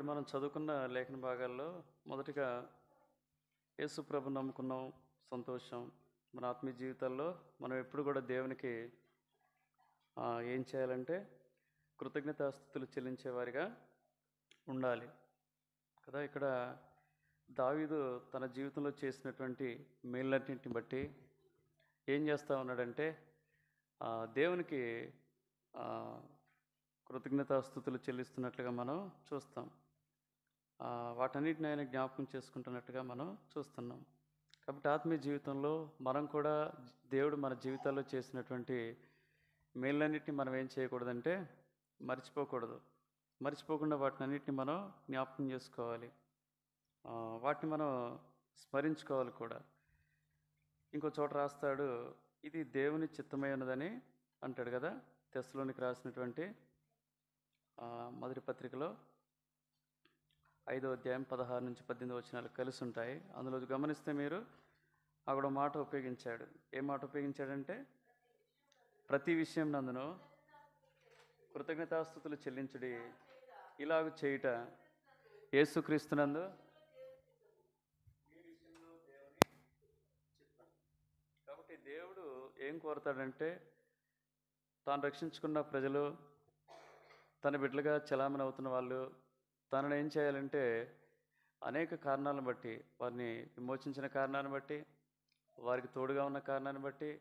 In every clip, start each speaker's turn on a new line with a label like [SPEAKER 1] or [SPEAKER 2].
[SPEAKER 1] మనం చదువుకున్న లేఖన భాగాల్లో మొదటిగా యేసు ప్రభు నమ్ముకున్నాం, సంతోషం. మన ఆత్మీయ జీవితాల్లో మనం ఎప్పుడు కూడా దేవునికి ఏం చేయాలంటే కృతజ్ఞతాస్తుతులు చెల్లించేవారిగా ఉండాలి కదా. ఇక్కడ దావీదు తన జీవితంలో చేసినటువంటి మేలన్నింటిని బట్టి ఏం చేస్తూ ఉన్నాడంటే దేవునికి కృతజ్ఞతాస్తుతులు చెల్లిస్తున్నట్లుగా మనం చూస్తాం. వాటన్నిటిని ఆయన జ్ఞాపకం చేసుకుంటున్నట్టుగా మనం చూస్తున్నాం. కాబట్టి ఆత్మీయ జీవితంలో మనం కూడా దేవుడు మన జీవితాల్లో చేసినటువంటి మేళ్ళన్నిటిని మనం ఏం చేయకూడదంటే మర్చిపోకుండా వాటిని అన్నిటిని మనం జ్ఞాపకం చేసుకోవాలి, వాటిని మనం స్మరించుకోవాలి కూడా. ఇంకో చోట రాస్తాడు, ఇది దేవుని చిత్తమై ఉన్నదని అంటాడు కదా. తెస్సలోనికి రాసినటువంటి మొదటి పత్రికలో 5వ అధ్యాయం 16 నుంచి 18 వచనాలు కలిసి ఉంటాయి. అందులో గమనిస్తే మీరు అక్కడ మాట ఉపయోగించాడు. ఏ మాట ఉపయోగించాడంటే, ప్రతి విషయం నందును కృతజ్ఞతాస్తుతులు చెల్లించుడి, ఇలాగ చేయుట యేసుక్రీస్తునందు. కాబట్టి దేవుడు ఏం కోరతాడంటే, తాను రక్షించుకున్న ప్రజలు, తన బిడ్డలుగా చలామణి అవుతున్న వాళ్ళు తనను ఏం చేయాలంటే అనేక కారణాలను బట్టి, వారిని విమోచించిన కారణాన్ని బట్టి, వారికి తోడుగా ఉన్న కారణాన్ని బట్టి,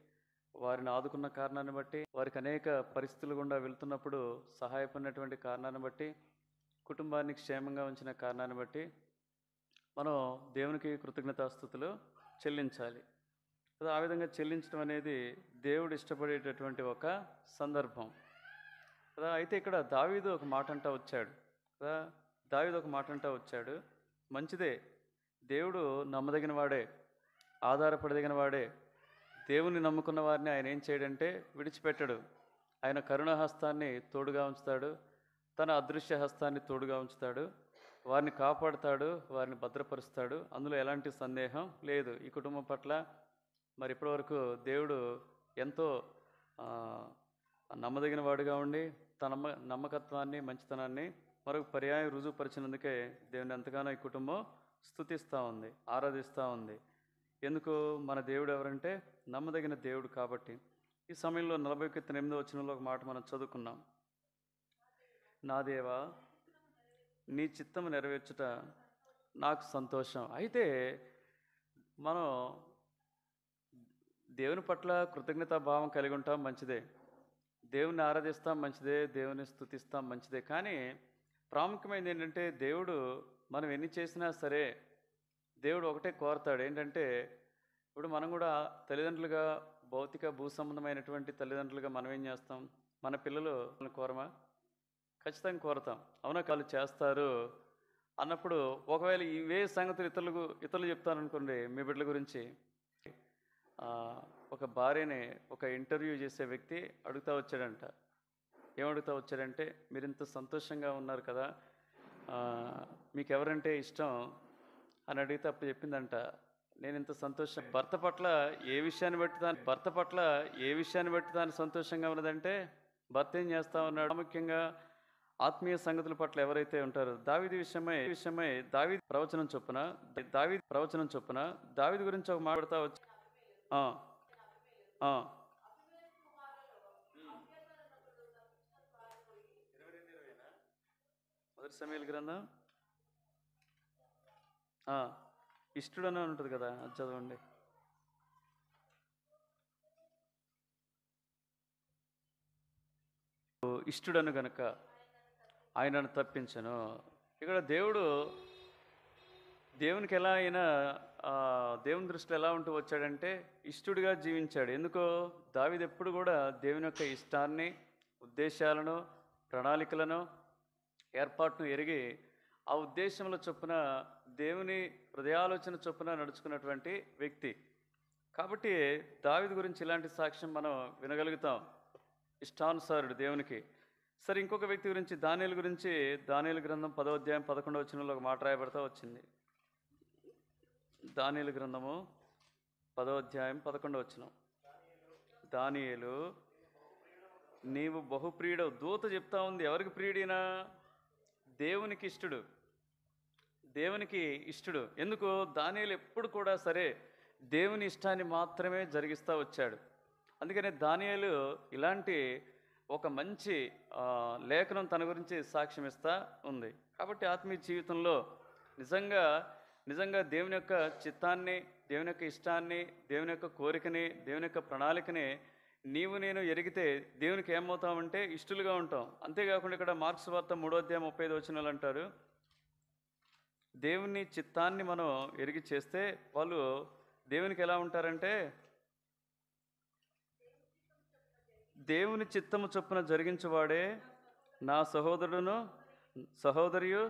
[SPEAKER 1] వారిని ఆదుకున్న కారణాన్ని బట్టి, వారికి అనేక పరిస్థితులు గుండా వెళ్తున్నప్పుడు సహాయపడినటువంటి కారణాన్ని బట్టి, కుటుంబాన్ని క్షేమంగా ఉంచిన కారణాన్ని బట్టి మనం దేవునికి కృతజ్ఞతాస్తుతులు చెల్లించాలి కదా. ఆ విధంగా చెల్లించడం అనేది దేవుడు ఇష్టపడేటటువంటి ఒక సందర్భం కదా. అయితే ఇక్కడ దావీదు ఒక మాట అంటూ వచ్చాడు కదా. మంచిదే, దేవుడు నమ్మదగిన వాడే, ఆధారపడదగిన వాడే. దేవుని నమ్ముకున్న వారిని ఆయన ఏం చేయడంటే విడిచిపెట్టడు. ఆయన కరుణాహస్తాన్ని తోడుగా ఉంచుతాడు, తన అదృశ్య హస్తాన్ని తోడుగా ఉంచుతాడు, వారిని కాపాడుతాడు, వారిని భద్రపరుస్తాడు. అందులో ఎలాంటి సందేహం లేదు. ఈ కుటుంబం పట్ల మరి ఇప్పటివరకు దేవుడు ఎంతో నమ్మదగిన వాడుగా ఉండి తన నమ్మకత్వాన్ని, మంచితనాన్ని మరొక పర్యాయం రుజువుపరిచినందుకే దేవుని ఎంతగానో ఈ కుటుంబం స్తుతిస్తూ ఉంది, ఆరాధిస్తూ ఉంది. ఎందుకు? మన దేవుడు ఎవరంటే నమ్మదగిన దేవుడు కాబట్టి. ఈ సమయంలో 48వ వచనంలో ఒక మాట మనం చదువుకున్నాం. నా దేవా, నీ చిత్తము నెరవేర్చుట నాకు సంతోషం. అయితే మనం దేవుని పట్ల కృతజ్ఞతా భావం కలిగి ఉంటాం, మంచిదే. దేవుని ఆరాధిస్తాం, మంచిదే. దేవుని స్తుతిస్తాం, మంచిదే. కానీ ప్రాముఖ్యమైనది ఏంటంటే, దేవుడు మనం ఎన్ని చేసినా సరే దేవుడు ఒకటే కోరతాడు. ఏంటంటే, ఇప్పుడు మనం కూడా తల్లిదండ్రులుగా, భౌతిక భూ సంబంధమైనటువంటి తల్లిదండ్రులుగా మనం ఏం చేస్తాం? మన పిల్లలు కోరమా? ఖచ్చితంగా కోరతాం. అవునా? వాళ్ళు చేస్తారు అన్నప్పుడు ఒకవేళ ఇవే సంగతులు ఇతరులు చెప్తారనుకోండి మీ బిడ్డల గురించి. ఒక భార్యని ఒక ఇంటర్వ్యూ చేసే వ్యక్తి అడుగుతూ వచ్చాడంట. ఏమడుగుతూ వచ్చాడంటే, మీరు ఇంత సంతోషంగా ఉన్నారు కదా, మీకు ఎవరంటే ఇష్టం అని అడిగితే అప్పుడు చెప్పిందంట, నేను ఇంత సంతోషం భర్త పట్ల ఏ విషయాన్ని బట్టి దాన్ని సంతోషంగా ఉన్నదంటే, భర్త ఏం చేస్తూ ఉన్నాడు. ప్రాముఖ్యంగా ఆత్మీయ సంగతుల పట్ల ఎవరైతే ఉంటారో, దావీదు విషయమై దావీదు ప్రవచనం చొప్పున దావీదు గురించి ఒక మాట్లాడుతూ వచ్చి మొదటి సమూయేలు గ్రంథం ఇష్టడనే ఉంటుంది కదా, అది చదవండి. ఇష్టడను గనుక ఆయనను తప్పించను. ఇక్కడ దేవునికి ఎలా అయినా దేవుని దృష్టిలో ఎలా ఉంటూ వచ్చాడంటే ఇష్టడుగా జీవించాడు. ఎందుకో దావీదు ఎప్పుడు కూడా దేవుని యొక్క ఇష్టాన్ని, ఉద్దేశాలను, ప్రణాళికలను, ఏర్పాటును ఎరిగి ఆ ఉద్దేశంలో చొప్పున దేవుని హృదయాలోచన చొప్పున నడుచుకున్నటువంటి వ్యక్తి కాబట్టి దావీదు గురించి ఇలాంటి సాక్ష్యం మనం వినగలుగుతాం, ఇష్టానుసారుడు దేవునికి. సరే, ఇంకొక వ్యక్తి గురించి, దానియేలు గ్రంథం 10వ అధ్యాయం 11వ వచనంలో ఒక మాట రాయబడతా వచ్చింది. దానియేలు గ్రంథము 10వ అధ్యాయం 11వ వచనం. దానియేలు, నీవు బహుప్రియుడవు. దూత చెప్తా ఉంది, ఎవరికి ప్రియుడినా? దేవునికి ఇష్టడు. దేవునికి ఇష్టడు. ఎందుకు? దానియేలు ఎప్పుడు కూడా సరే దేవుని ఇష్టాన్ని మాత్రమే జరిగిస్తూ వచ్చాడు. అందుకనే దానియేలు ఇలాంటి ఒక మంచి లేఖనం తన గురించి సాక్ష్యం ఇస్తూ ఉంది. కాబట్టి ఆత్మీయ జీవితంలో నిజంగా నిజంగా దేవుని యొక్క చిత్తాన్ని, దేవుని యొక్క ఇష్టాన్ని, దేవుని యొక్క కోరికని, దేవుని యొక్క ప్రణాళికని నీవు నేను ఎరిగితే దేవునికి ఏమవుతామంటే ఇష్టలుగా ఉంటాం. అంతేకాకుండా ఇక్కడ మార్క్స్ వార్త 3:35 అంటారు, దేవుని చిత్తాన్ని మనం ఎరిగి చేస్తే వాళ్ళు దేవునికి ఎలా ఉంటారంటే దేవుని చిత్తము చొప్పున జరిగించువాడే నా సహోదరుడును సహోదరియు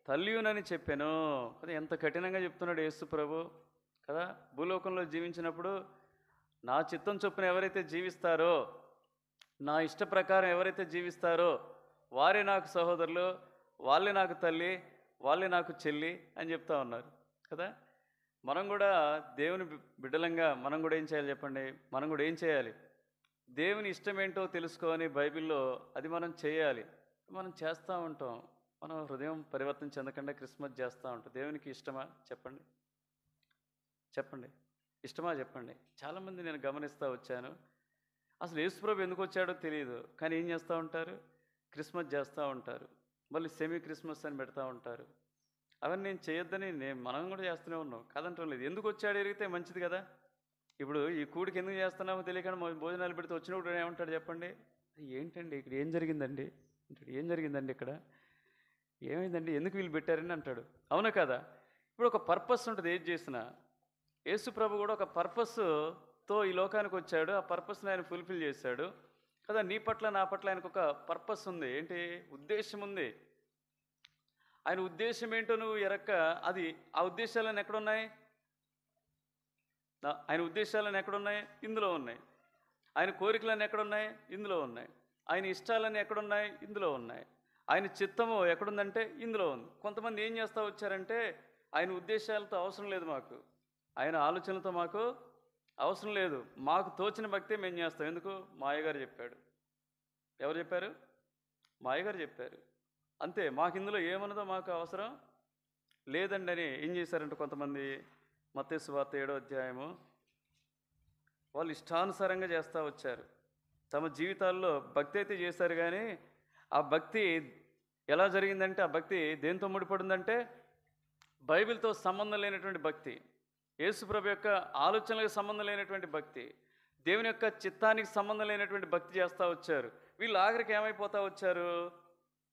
[SPEAKER 1] తల్లియునని చెప్పాను. అది ఎంత కఠినంగా చెప్తున్నాడు యేసు ప్రభు కదా. భూలోకంలో జీవించినప్పుడు నా చిత్తం చొప్పున ఎవరైతే జీవిస్తారో, నా ఇష్ట ప్రకారం ఎవరైతే జీవిస్తారో వారే నాకు సహోదరులు, వాళ్ళే నాకు తల్లి, వాళ్ళే నాకు చెల్లి అని చెప్తా ఉన్నారు కదా. మనం కూడా దేవుని బిడ్డలంగా మనం కూడా ఏం చేయాలి చెప్పండి? మనం కూడా ఏం చేయాలి? దేవుని ఇష్టం ఏంటో తెలుసుకొని బైబిల్లో అది మనం చేయాలి. మనం చేస్తూ ఉంటాం. మనం హృదయం పరివర్తన చెందకుండా క్రిస్మస్ చేస్తూ ఉంటాం. దేవునికి ఇష్టమా చెప్పండి? చెప్పండి, ఇష్టమా చెప్పండి? చాలామంది నేను గమనిస్తూ వచ్చాను, అసలు యేసుప్రభు ఎందుకు వచ్చాడో తెలియదు, కానీ ఏం చేస్తూ ఉంటారు? క్రిస్మస్ చేస్తూ ఉంటారు. మళ్ళీ సెమీ క్రిస్మస్ అని పెడతా ఉంటారు. అవన్నీ నేను చేయొద్దని మనం కూడా చేస్తూనే ఉన్నాం, కాదంటాం లేదు. ఎందుకు వచ్చాడు ఎరిగితే మంచిది కదా. ఇప్పుడు ఈ కూడికి ఎందుకు చేస్తున్నామో తెలియకుండా భోజనాలు పెడితే వచ్చినప్పుడు ఏమంటాడు చెప్పండి? ఏంటండి ఇక్కడ ఏం జరిగిందండి? ఏం జరిగిందండి ఇక్కడ ఏమైందండి? ఎందుకు వీళ్ళు పెట్టారని అంటాడు. అవునా కదా? ఇప్పుడు ఒక పర్పస్ ఉంటుంది ఏది చేసినా. యేసు ప్రభు కూడా ఒక పర్పస్తో ఈ లోకానికి వచ్చాడు. ఆ పర్పస్ని ఆయన ఫుల్ఫిల్ చేశాడు కదా. నీ పట్ల నా పట్ల ఆయనకు ఒక పర్పస్ ఉంది. ఏంటి? ఉద్దేశం ఉంది. ఆయన ఉద్దేశం ఏంటో నువ్వు ఎరక్క అది ఆ ఉద్దేశాలన్నీ ఎక్కడున్నాయి? ఆయన ఉద్దేశాలన్నీ ఎక్కడున్నాయి? ఇందులో ఉన్నాయి. ఆయన కోరికలన్నీ ఎక్కడున్నాయి? ఇందులో ఉన్నాయి. ఆయన ఇష్టాలన్నీ ఎక్కడున్నాయి? ఇందులో ఉన్నాయి. ఆయన చిత్తము ఎక్కడుందంటే ఇందులో ఉంది. కొంతమంది ఏం చేస్తూ వచ్చారంటే ఆయన ఉద్దేశాలతో అవసరం లేదు మాకు, ఆయన ఆలోచనలతో మాకు అవసరం లేదు, మాకు తోచిన భక్తే మేము చేస్తాం. ఎందుకు? మా అయ్యగారు చెప్పాడు. ఎవరు చెప్పారు? మా అయ్యగారు చెప్పారు. అంతే, మాకు ఇందులో ఏమన్నదో మాకు అవసరం లేదండి అని ఏం చేశారంటే కొంతమంది మత్తయి సువార్త 7వ అధ్యాయము వాళ్ళు ఇష్టానుసారంగా చేస్తూ వచ్చారు. తమ జీవితాల్లో భక్తి అయితే చేశారు, కానీ ఆ భక్తి ఎలా జరిగిందంటే ఆ భక్తి దేంతో ముడిపడిందంటే బైబిల్తో సంబంధం లేనటువంటి భక్తి, యేసుప్రభు యొక్క ఆలోచనలకు సంబంధం లేనటువంటి భక్తి, దేవుని యొక్క చిత్తానికి సంబంధం లేనటువంటి భక్తి చేస్తూ వచ్చారు. వీళ్ళు ఆఖరికి ఏమైపోతూ వచ్చారు?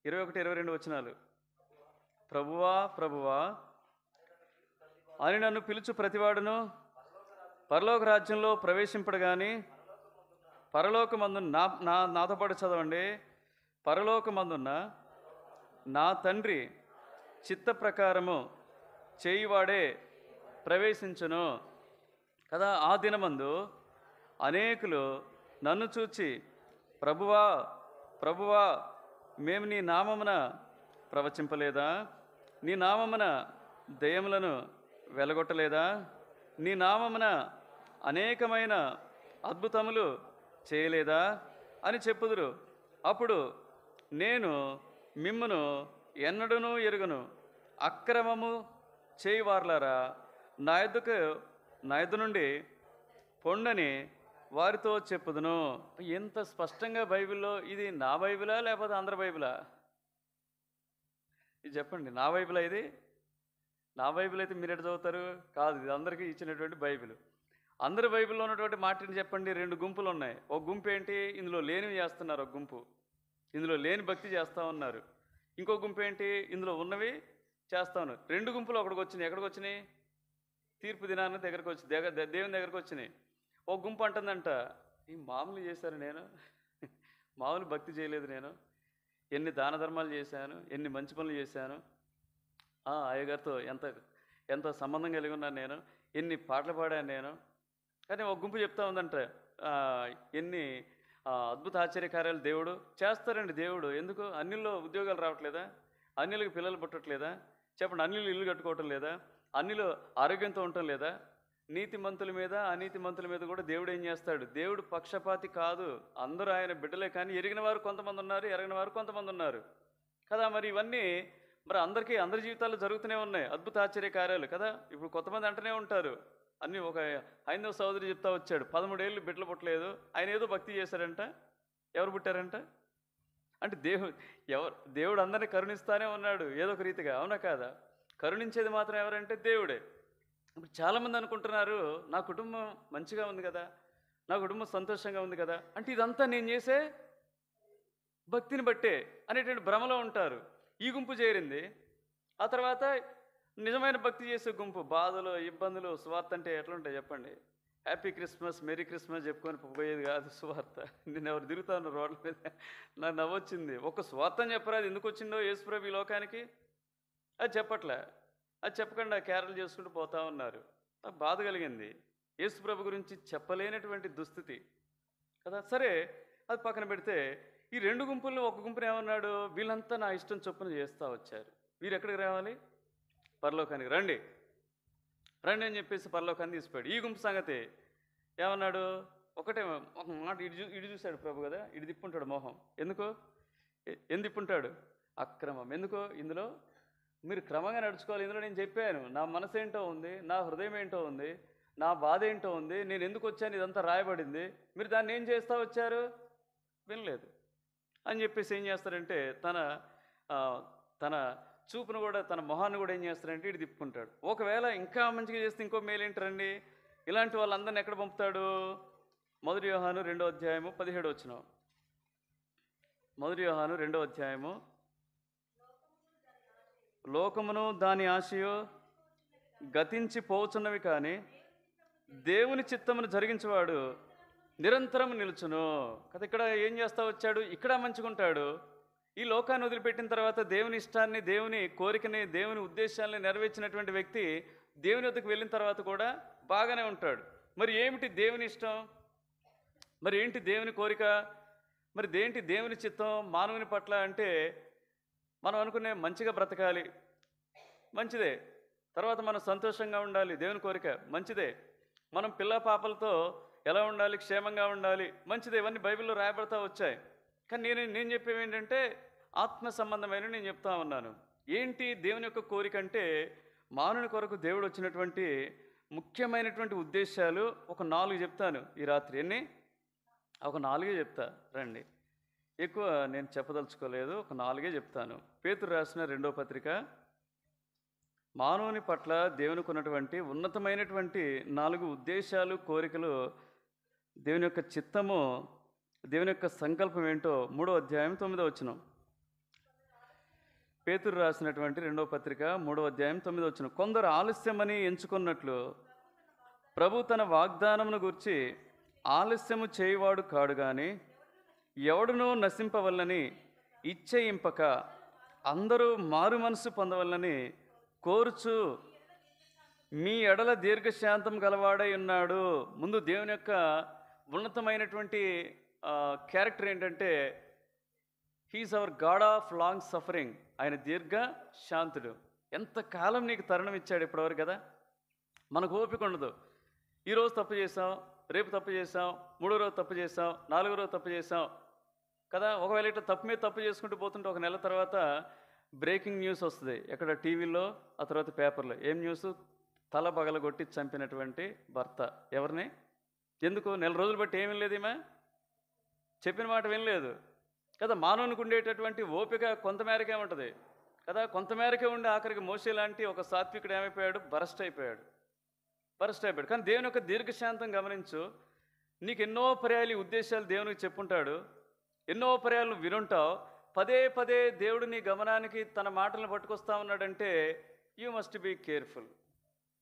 [SPEAKER 1] 21-22 వచనాలు. ప్రభువా ప్రభువా అని నన్ను పిలుచు ప్రతివాడును పరలోక రాజ్యంలో ప్రవేశింపడు గాని పరలోకమందున్న నాతో పాటు చదవండి. పరలోకమందున్న నా తండ్రి చిత్త ప్రకారము చేయువాడే ప్రవేశించును కదా. ఆ దినమందు అనేకులు నన్ను చూచి ప్రభువా ప్రభువా మేము నీ నామమున ప్రవచింపలేదా? నీ నామమున దయ్యములను వెలగొట్టలేదా? నీ నామమున అనేకమైన అద్భుతములు చేయలేదా అని చెప్పుదురు. అప్పుడు నేను మిమ్మును ఎన్నడూనూ ఎరుగను, అక్రమము చేయువార్లారా నా యొద్ద నుండి పొండని వారితో చెప్పుదును. ఎంత స్పష్టంగా బైబిల్లో, ఇది నా బైబిలా లేకపోతే అందరి బైబిలా? ఇది చెప్పండి. నా బైబిలా ఇది? నా బైబిల్ అయితే మీరు ఎటు చదువుతారు? కాదు, ఇది అందరికీ ఇచ్చినటువంటి బైబిల్. అందరి బైబిల్లో ఉన్నటువంటి మాటని చెప్పండి. 2 గుంపులు ఉన్నాయి. ఒక గుంపు ఏంటి? ఇందులో లేనివి చేస్తున్నారు. ఒక గుంపు ఇందులో లేని భక్తి చేస్తూ ఉన్నారు. ఇంకో గుంపు ఏంటి? ఇందులో ఉన్నవి చేస్తా ఉన్నారు. 2 గుంపులు అక్కడికి వచ్చినాయి. ఎక్కడికి వచ్చినాయి? తీర్పు దినాన్ని దగ్గరకు వచ్చి దేవుని దగ్గరకు వచ్చినాయి. ఒక గుంపు అంటుందంట, ఈ మామూలు చేశాను నేను, మామూలు భక్తి చేయలేదు నేను, ఎన్ని దాన ధర్మాలు చేశాను, ఎన్ని మంచి పనులు చేశాను, అయ్యగారితో ఎంత సంబంధం కలిగి ఉన్నాను నేను, ఎన్ని పాటలు పాడాను నేను. కానీ ఒక గుంపు చెప్తా ఉందంట, ఎన్ని అద్భుత ఆశ్చర్యకార్యాలు దేవుడు చేస్తారండి. దేవుడు ఎందుకు? అన్నిల్లో ఉద్యోగాలు రావట్లేదా? అన్నిలకు పిల్లలు పుట్టట్లేదా? చెప్పండి. అన్నిలు ఇల్లు కట్టుకోవటం లేదా? అన్నిలో ఆరోగ్యంతో ఉండటం లేదా? నీతిమంతుల మీద అనీతిమంతుల మీద కూడా దేవుడు ఏం చేస్తాడు? దేవుడు పక్షపాతి కాదు. అందరూ ఆయన బిడ్డలే, కానీ ఎరిగిన వారు కొంతమంది ఉన్నారు, ఎరగిన వారు కొంతమంది ఉన్నారు కదా. మరి ఇవన్నీ మరి అందరి జీవితాల్లో జరుగుతూనే ఉన్నాయి అద్భుత ఆశ్చర్య కార్యాలు కదా. ఇప్పుడు కొంతమంది అంటూనే ఉంటారు, అన్నీ ఒక హైందవ సహోదరి చెప్తా వచ్చాడు, 13 ఏళ్ళు బిడ్డలు పుట్టలేదు, ఆయన ఏదో భక్తి చేశారంట. ఎవరు పుట్టారంట అంటే దేవుడు అందరినీ కరుణిస్తానే ఉన్నాడు ఏదో ఒక రీతిగా, అవునా కాదా? కరుణించేది మాత్రం ఎవరంటే దేవుడే. ఇప్పుడు చాలామంది అనుకుంటున్నారు, నా కుటుంబం మంచిగా ఉంది కదా, నా కుటుంబం సంతోషంగా ఉంది కదా, అంటే ఇదంతా నేను చేసే భక్తిని బట్టే అనేటువంటి భ్రమలో ఉంటారు. ఈ గుంపు చేరింది. ఆ తర్వాత నిజమైన భక్తి చేసే గుంపు బాధలు, ఇబ్బందులు, సువార్త అంటే ఎట్లుంటాయి చెప్పండి? హ్యాపీ క్రిస్మస్, మెరీ క్రిస్మస్ చెప్పుకొని పోయేది కాదు సువార్త. నేను ఎవరు తిరుగుతాను రోడ్ల మీద, నాకు నవ్వొచ్చింది. ఒక సువార్త అని చెప్పరా, అది ఎందుకు వచ్చిందో యేసుప్రభు ఈ లోకానికి అది చెప్పట్లే. అది చెప్పకుండా క్యారల్ చేసుకుంటూ పోతా ఉన్నారు. నాకు బాధ కలిగింది. యేసుప్రభు గురించి చెప్పలేనటువంటి దుస్థితి కదా. సరే, అది పక్కన పెడితే ఈ రెండు గుంపుల్లో ఒక గుంపుని ఏమన్నాడు, వీళ్ళంతా నా ఇష్టం చొప్పున చేస్తూ వచ్చారు, వీరు ఎక్కడికి రావాలి? పరలోకానికి రండి రండి అని చెప్పేసి పరలోకాన్ని తీసిపోయాడు. ఈ గుంపు సంగతి ఏమన్నాడు, ఒక మాట ఇటు చూశాడు ప్రభు కదా, ఇటు తిప్పుంటాడు మొహం. ఎందుకు తిప్పుంటాడు? అక్రమం. ఎందుకో ఇందులో మీరు క్రమంగా నడుచుకోవాలి. ఇందులో నేను చెప్పాను, నా మనసు ఏంటో ఉంది, నా హృదయం ఏంటో ఉంది, నా బాధ ఏంటో ఉంది, నేను ఎందుకు వచ్చాను ఇదంతా రాయబడింది, మీరు దాన్ని ఏం చేస్తూ వచ్చారు? వినలేదు అని చెప్పేసి ఏం చేస్తారంటే తన చూపును కూడా, తన మొహాన్ని కూడా ఏం చేస్తారంటే ఇటు తిప్పుకుంటాడు. ఒకవేళ ఇంకా మంచిగా చేస్తే ఇంకో మేలేంటారండి, ఇలాంటి వాళ్ళందరినీ ఎక్కడ పంపుతాడు? 1 యోహాను 2వ అధ్యాయము 17వ వచనం. 1 యోహాను 2వ అధ్యాయము, లోకమును దాని ఆశయో గతించి పోచున్నవి కానీ దేవుని చిత్తమును జరిగించేవాడు నిరంతరం నిలుచును కదా. ఇక్కడ ఏం చేస్తా వచ్చాడు? ఇక్కడ మంచుకుంటాడు. ఈ లోకాన్ని వదిలిపెట్టిన తర్వాత దేవుని ఇష్టాన్ని, దేవుని కోరికని, దేవుని ఉద్దేశాలని నెరవేర్చినటువంటి వ్యక్తి దేవుని వద్దకు వెళ్ళిన తర్వాత కూడా బాగానే ఉంటాడు. మరి ఏమిటి దేవుని ఇష్టం? మరి ఏంటి దేవుని కోరిక? మరి దేంటి దేవుని చిత్తం మానవుని పట్ల అంటే, మనం అనుకునే మంచిగా బ్రతకాలి, మంచిదే. తర్వాత మనం సంతోషంగా ఉండాలి, దేవుని కోరిక, మంచిదే. మనం పిల్ల పాపలతో ఎలా ఉండాలి, క్షేమంగా ఉండాలి, మంచిదే. ఇవన్నీ బైబిల్లో రాయబడతా వచ్చాయి. కానీ నేను చెప్పేవి ఏంటంటే ఆత్మ సంబంధమైన నేను చెప్తా ఉన్నాను. ఏంటి దేవుని యొక్క కోరిక అంటే, మానవుని కొరకు దేవుడు వచ్చినటువంటి ముఖ్యమైనటువంటి ఉద్దేశాలు ఒక 4 చెప్తాను ఈ రాత్రి. ఎన్ని? ఒక 4 చెప్తా రండి. ఎక్కువ నేను చెప్పదలుచుకోలేదు, ఒక 4 చెప్తాను. పేతురు రాసిన 2వ పత్రిక, మానవుని పట్ల దేవునికి ఉన్నటువంటి ఉన్నతమైనటువంటి 4 ఉద్దేశాలు, కోరికలు, దేవుని యొక్క చిత్తము, దేవుని యొక్క సంకల్పం ఏంటో 3వ అధ్యాయం 9వ వచనం. పేతురు రాసినటువంటి 2వ పత్రిక 3వ అధ్యాయం 9వ వచనం. కొందరు ఆలస్యమని ఎంచుకున్నట్లు ప్రభు తన వాగ్దానమును గురించి ఆలస్యము చేయువాడు కాడు గాని ఎవడునూ నశింపవల్లని ఇచ్చయింపక అందరూ మారు మనసు పొందవల్లని కోరుచు మీ ఎడల దీర్ఘశాంతం గలవాడై ఉన్నాడు. ముందు దేవుని యొక్క ఉన్నతమైనటువంటి క్యారెక్టర్ ఏంటంటే, he is our god of long suffering. ఆయన దీర్ఘ శాంతుడు. ఎంతకాలం నీకు తరుణం ఇచ్చాడు ఇప్పటివరకు కదా. మనకు ఓపిక ఉండదు. ఈరోజు తప్పు చేసాం, రేపు తప్పు చేసాం, 3వ రోజు తప్పు చేసాం, 4వ రోజు తప్పు చేసాం కదా. ఒకవేళ ఇట్లా తప్పు మీద తప్పు చేసుకుంటూ పోతుంటే ఒక నెల తర్వాత బ్రేకింగ్ న్యూస్ వస్తుంది, ఎక్కడ టీవీలో, ఆ తర్వాత పేపర్లో. ఏం న్యూస్? తల పగలగొట్టి చంపినటువంటి భర్త. ఎవరిని? ఎందుకు? నెల రోజులు బట్టి ఏమీ లేదు, ఈమె చెప్పిన మాట వినలేదు కదా. మానవునికి ఉండేటటువంటి ఓపిక కొంతమేరకే ఉంటుంది కదా. కొంతమేరకే ఉండి ఆఖరికి మోషే లాంటి ఒక సాత్వికుడు ఏమైపోయాడు? బరస్ట్ అయిపోయాడు. కానీ దేవుని యొక్క దీర్ఘశాంతం గమనించు. నీకు ఎన్నో పర్యాలు ఉద్దేశాలు దేవునికి చెప్పుంటాడు, ఎన్నో పర్యాలు వినుంటావు. పదే పదే దేవుడు నీ గమనానికి తన మాటలను పట్టుకొస్తా ఉన్నాడంటే యూ మస్ట్ బీ కేర్ఫుల్